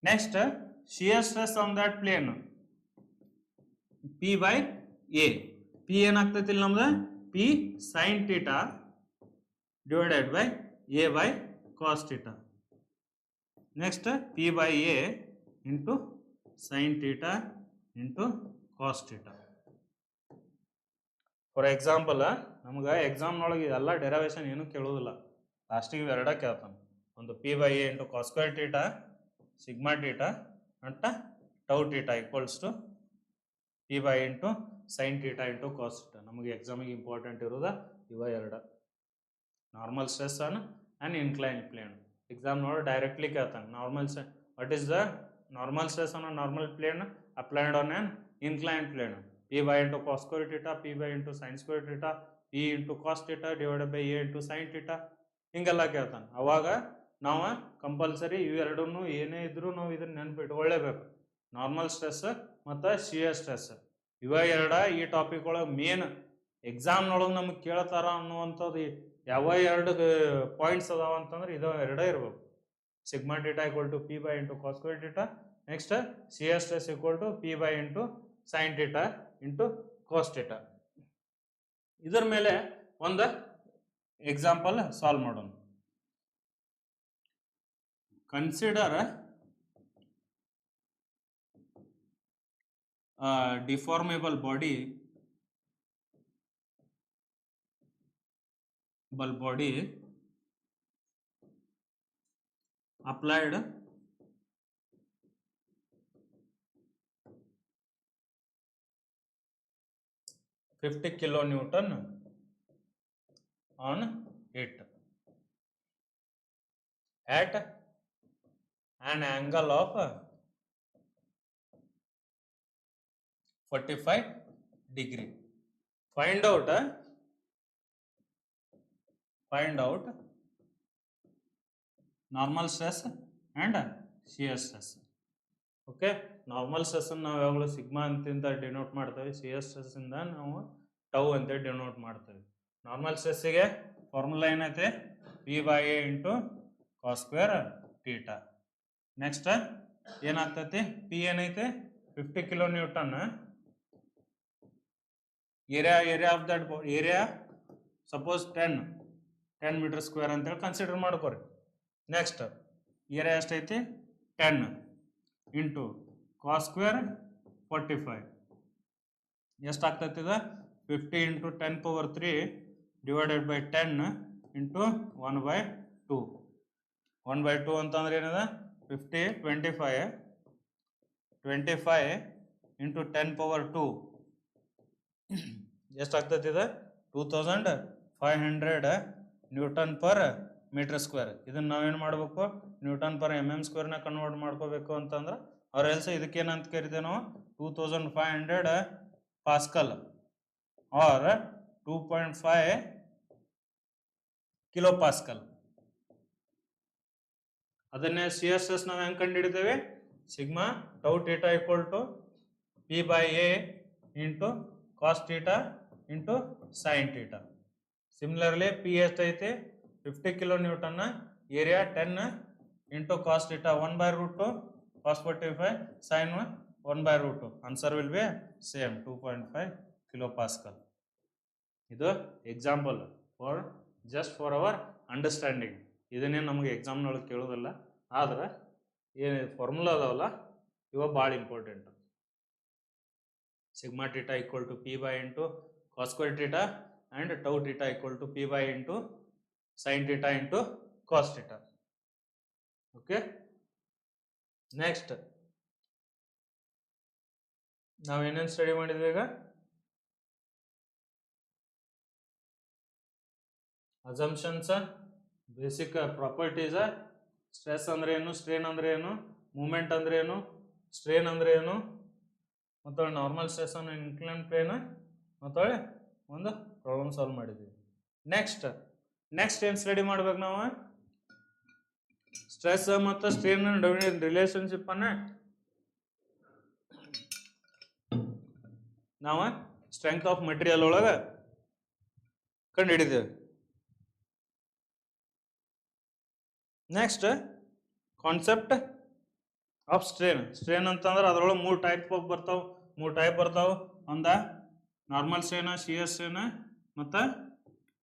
Next, shear stress on that plane P by A. P ಏನಾಗ್ತೈತಿ ನಮ್ದು P sin theta divided by A by cos theta. Next, P by A into sin theta into cos theta. For example ನಮ್ಗೆ ಎಕ್ಸಾಮ್ನೊಳಗೆ ಎಲ್ಲ ಡೆರವೇಶನ್ ಏನು ಕೇಳೋದಿಲ್ಲ, ಲಾಸ್ಟಿಗೆ ಇವೆರಡ ಕೇಳ್ತಾನೆ. ಒಂದು P by A into cos square theta sigma theta ಅಂತ tau theta equals to P by into sine theta into cos theta. ನಮಗೆ ಎಕ್ಸಾಮಿಗೆ ಇಂಪಾರ್ಟೆಂಟ್ ಇರೋದ ಇವ ಎರಡು, normal stress and incline plane. Exam ನೋಡಿ ಡೈರೆಕ್ಟ್ಲಿ ಕೇಳ್ತಾನೆ, normal what is the normal stress on a normal plane applied on on incline plane. P by into cos square theta, P by into sine square theta, P into cos theta divided by A into sine theta, ಹಿಂಗೆಲ್ಲ ಕೇಳ್ತಾನೆ. ಅವಾಗ ನಾವು compulsory ಇವೆರಡೂ ಏನೇ ಇದ್ರೂ ನಾವು ಇದನ್ನ ನೆನ್ಪಿಟ್ಕೊಳ್ಳೇಬೇಕು. Normal stress ಮತ್ತು ಶಿಯರ್ ಸ್ಟ್ರೆಸ್ ಇವ ಎರಡ ಈ ಟಾಪಿಕ್ ಒಳಗೆ ಮೇನ್ ಎಕ್ಸಾಮ್ನೊಳಗೆ ನಮಗೆ ಕೇಳ್ತಾರ ಅನ್ನುವಂಥದ್ದು ಯಾವ ಎರಡು ಪಾಯಿಂಟ್ಸ್ ಅದಾವ ಅಂತಂದ್ರೆ ಇದು ಎರಡೇ ಇರ್ಬೇಕು. Sigma theta equal to P by into cos square theta, next shear stress equal to P by into sine theta into cos theta. ಇದ್ರ ಮೇಲೆ ಒಂದು ಎಕ್ಸಾಂಪಲ್ ಸಾಲ್ವ್ ಮಾಡೋಣ. Consider deformable body applied $50 kilonewton on it at an angle of 45 degree. Find out normal stress and shear stress. Okay, normal stress ನಾವು ಯಾವಾಗಲೂ sigma ಅಂತಿಂದ denote ಮಾಡ್ತೇವೆ, shear stress ಇಂದ ನಾವು ಟೌ ಅಂತ ಡಿನೋಟ್ ಮಾಡ್ತೇವೆ. ನಾರ್ಮಲ್ ಸ್ಟ್ರೆಸ್ಸಿಗೆ ಫಾರ್ಮುಲಾ ಏನೈತೆ, P by A into cos square theta. Next ಏನಾಗ್ತೈತಿ, ಪಿ ಏನೈತೆ 50 kilonewton. Area of that area suppose 10 metre square ಅಂತೇಳಿ ಕನ್ಸಿಡರ್ ಮಾಡ್ಕೋರಿ. ನೆಕ್ಸ್ಟ್ ಏರಿಯಾ ಎಷ್ಟೈತಿ 10 ಇಂಟು ಕಾಸ್ ಸ್ಕ್ವೇರ್ 45 ಎಷ್ಟಾಗ್ತೈತಿ ಇದು 50 ಇಂಟು 10⁻³ ಡಿವೈಡೆಡ್ ಬೈ 10 ಇಂಟು 1/2. 1/2 ಅಂತಂದ್ರೆ ಏನದ 50 25 ಇಂಟು 10⁻² ಎಷ್ಟಾಗ್ತೈತಿ ಇದು 2500 ನ್ಯೂಟನ್ ಪರ್ ಮೀಟರ್ ಸ್ಕ್ವೇರ್. ಇದನ್ನ ನಾವೇನು ಮಾಡಬೇಕು, ನ್ಯೂಟನ್ ಪರ್ mm² ಕನ್ವರ್ಟ್ ಮಾಡ್ಕೋಬೇಕು ಅಂತಂದ್ರೆ ಅವ್ರ ಎಲ್ಸ ಇದಕ್ಕೇನಂತ ಕರಿತೇವೆ ನಾವು 2500 ಪಾಸ್ಕಲ್ ಆರ್ 2.5 ಕಿಲೋ ಪಾಸ್ಕಲ್. ಅದನ್ನೇ ಸಿ ಎಸ್ ಎಸ್ ನಾವು ಹೆಂಗೆ ಕಂಡು ಹಿಡಿತೇವೆ, sigma tau theta equal to P/A into cos theta into sine theta. Similarly P ಎಷ್ಟೈತಿ 50 kilonewton, area 10 into cos theta 1/√2 cos 45 sine 1/√2. Answer will be same 2.5 kilopascal. ಇದು example just for our understanding. ಇದನ್ನೇ ನಮಗೆ ಎಕ್ಸಾಮ್ನೊಳಗೆ ಕೇಳೋದಿಲ್ಲ, ಆದ್ರೆ ಏನು formula ಅದಾವಲ್ಲ ಇವ ಭಾಳ important. Sigma theta equal to P/A into cos square theta and tau theta equal to P/A into sin theta into cos theta. Okay, next ನಾವು ಏನೇನು ಸ್ಟಡಿ ಮಾಡಿದ್ವಿ ಈಗ, ಅಸಂಪ್ಷನ್ಸ್, ಬೇಸಿಕ್ ಪ್ರಾಪರ್ಟೀಸ್, ಸ್ಟ್ರೆಸ್ ಅಂದ್ರೆ ಏನು, ಸ್ಟ್ರೇನ್ ಅಂದ್ರೆ ಏನು, ಮೂಮೆಂಟ್ ಅಂದ್ರೆ ಏನು, ಸ್ಟ್ರೇನ್ ಅಂದ್ರೆ ಏನು, ಮತ್ತು ನಾರ್ಮಲ್ ಸ್ಟ್ರೆಸ್ ಅನ್ನು ಇನ್ಕ್ಲೈನ್ ಪ್ಲೇನ್, ಮತ್ತು ಒಂದು ಪ್ರಾಬ್ಲಮ್ ಸಾಲ್ವ್ ಮಾಡಿದ್ವಿ. ನೆಕ್ಸ್ಟ್ ಏನು ಸ್ಟಡಿ ಮಾಡ್ಬೇಕು ನಾವು, ಸ್ಟ್ರೆಸ್ ಮತ್ತು ಸ್ಟ್ರೇನ್ ರಿಲೇಶನ್ಶಿಪ್ ಅನ್ನ ನಾವು ಸ್ಟ್ರೆಂತ್ ಆಫ್ ಮೆಟೀರಿಯಲ್ ಒಳಗೆ ಕಂಡು ಹಿಡಿದೇವೆ. ನೆಕ್ಸ್ಟ್ ಕಾನ್ಸೆಪ್ಟ್ ಆಫ್ ಸ್ಟ್ರೇನ್ ಅಂತಂದ್ರೆ ಅದ್ರೊಳಗೆ ಮೂರು ಟೈಪ್ ಬರ್ತಾವ. ಒಂದ ನಾರ್ಮಲ್ ಸ್ಟ್ರೇನ್, ಶಿಯರ್ ಸ್ಟ್ರೇನ್ ಮತ್ತು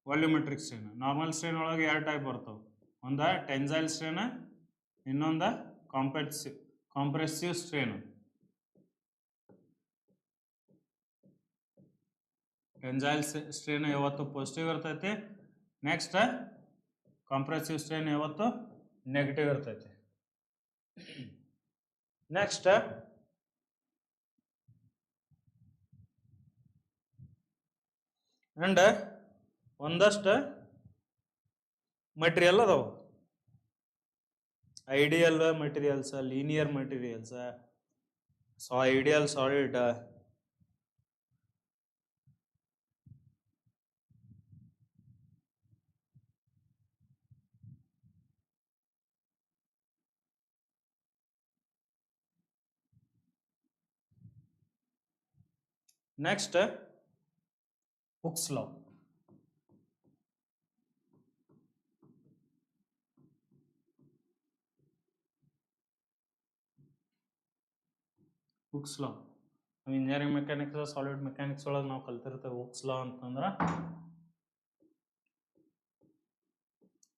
ವಾಲ್ಯೂಮೆಟ್ರಿಕ್ ಸ್ಟ್ರೇನ್. ನಾರ್ಮಲ್ ಸ್ಟ್ರೇನ್ ಒಳಗೆ 2 ಟೈಪ್ ಬರ್ತಾವೆ, ಒಂದ ಟೆನ್ಸೈಲ್ ಸ್ಟ್ರೇನ್, ಇನ್ನೊಂದ ಕಾಂಪ್ರೆಸಿವ್ ಸ್ಟ್ರೇನ್. ಟೆನ್ಸೈಲ್ ಸ್ಟ್ರೇನ್ ಯಾವತ್ತು ಪಾಸಿಟಿವ್ ಇರ್ತೈತಿ, ನೆಕ್ಸ್ಟ್ ಕಾಂಪ್ರೆಸಿವ್ ಸ್ಟ್ರೇನ್ ಯಾವತ್ತು ನೆಗೆಟಿವ್ ಇರ್ತೈತಿ. ನೆಕ್ಸ್ಟ್ ಅಂಡ್ ಒಂದಷ್ಟು ಮಟೀರಿಯಲ್ ಅದಾವ, ideal materials, linear materials, ideal solid, next Hooke's law. Hooke's law ನಾವು ಇಂಜಿನಿಯರಿಂಗ್ ಮೆಕ್ಯಾನಿಕ್ಸ್, ಸಾಲಿಡ್ ಮೆಕ್ಯಾನಿಕ್ಸ್ ಒಳಗೆ ನಾವು ಕಲ್ತಿರ್ತೇವೆ. ಹುಕ್ಸ್ ಲಾ ಅಂತಂದ್ರೆ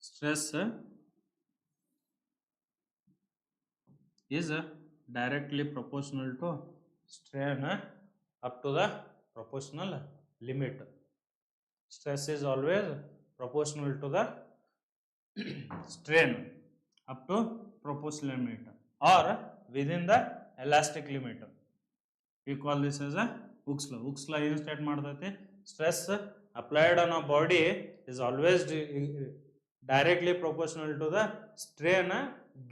stress is directly proportional to strain up to the proportional limit. Stress is always proportional to the strain up to proportional limit or within the elastic limit. We call this as a Hooke's law. Hooke's law ಏನು state ಮಾಡ್ತೈತಿ, stress applied on a body is always directly proportional to the strain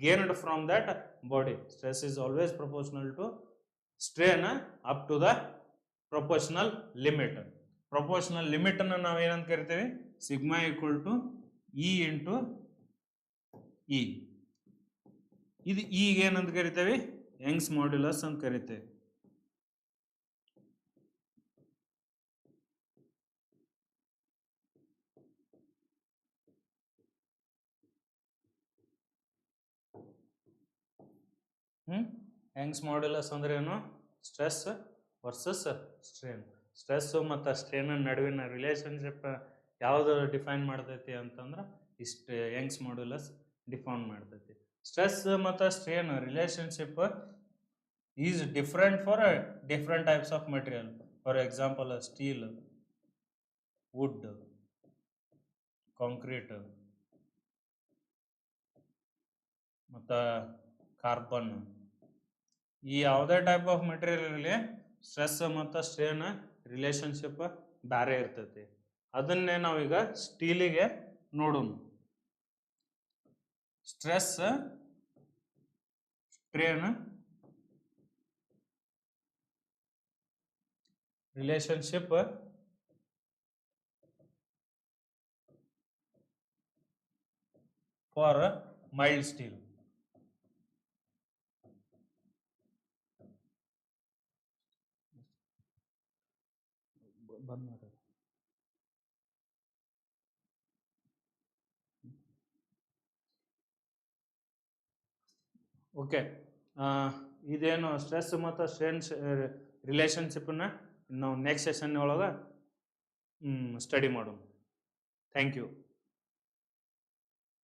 gained from that body. Stress is always proportional to strain up to the proportional limit. Proportional limit ಅನ್ನು ನಾವು ಏನಂತ ಕರಿತೇವೆ, sigma equal to E into E. ಇದು ಈಗ ಏನಂತ ಕರಿತೇವೆ, Young's modulus ಅಂತ ಕರಿತೇವೆ. ಯಂಗ್ಸ್ ಮಾಡ್ಯುಲಸ್ ಅಂದ್ರೆ ಏನು? Stress versus strain. ಸ್ಟ್ರೆಸ್ಸು ಮತ್ತು ಸ್ಟ್ರೇನ್ ನಡುವಿನ ರಿಲೇಷನ್ಶಿಪ್ ಯಾವುದು ಡಿಫೈನ್ ಮಾಡ್ತೈತಿ ಅಂತಂದ್ರೆ ಇಷ್ಟು ಯಂಗ್ಸ್ ಮಾಡ್ಯುಲಸ್ ಡಿಫೈನ್ ಮಾಡ್ತೈತಿ. ಸ್ಟ್ರೆಸ್ ಮತ್ತು strain relationship is different for different types of material. For example steel, wood, concrete ಮತ್ತು ಕಾರ್ಬನ್. ಈ ಯಾವುದೇ ಟೈಪ್ ಆಫ್ ಮೆಟೀರಿಯಲ್ ಇರಲಿ, ಸ್ಟ್ರೆಸ್ ಮತ್ತು ಸ್ಟ್ರೇನ್ ರಿಲೇಷನ್ಶಿಪ್ ಬೇರೆ ಇರ್ತೈತಿ. ಅದನ್ನೇ ನಾವೀಗ ಸ್ಟೀಲಿಗೆ ನೋಡೋಣ. Stress strain relationship for mild steel. ಬಂದ್ ಮಾಡಿ. ಓಕೆ, ಇದೇನು ಸ್ಟ್ರೆಸ್ ಮತ್ತು ಸ್ಟ್ರೇನ್ ರಿಲೇಷನ್ಶಿಪ್ಪನ್ನ ನಾವು ನೆಕ್ಸ್ಟ್ ಸೆಷನ್ ಒಳಗೆ ಸ್ಟಡಿ ಮಾಡೋಣ. Thank you.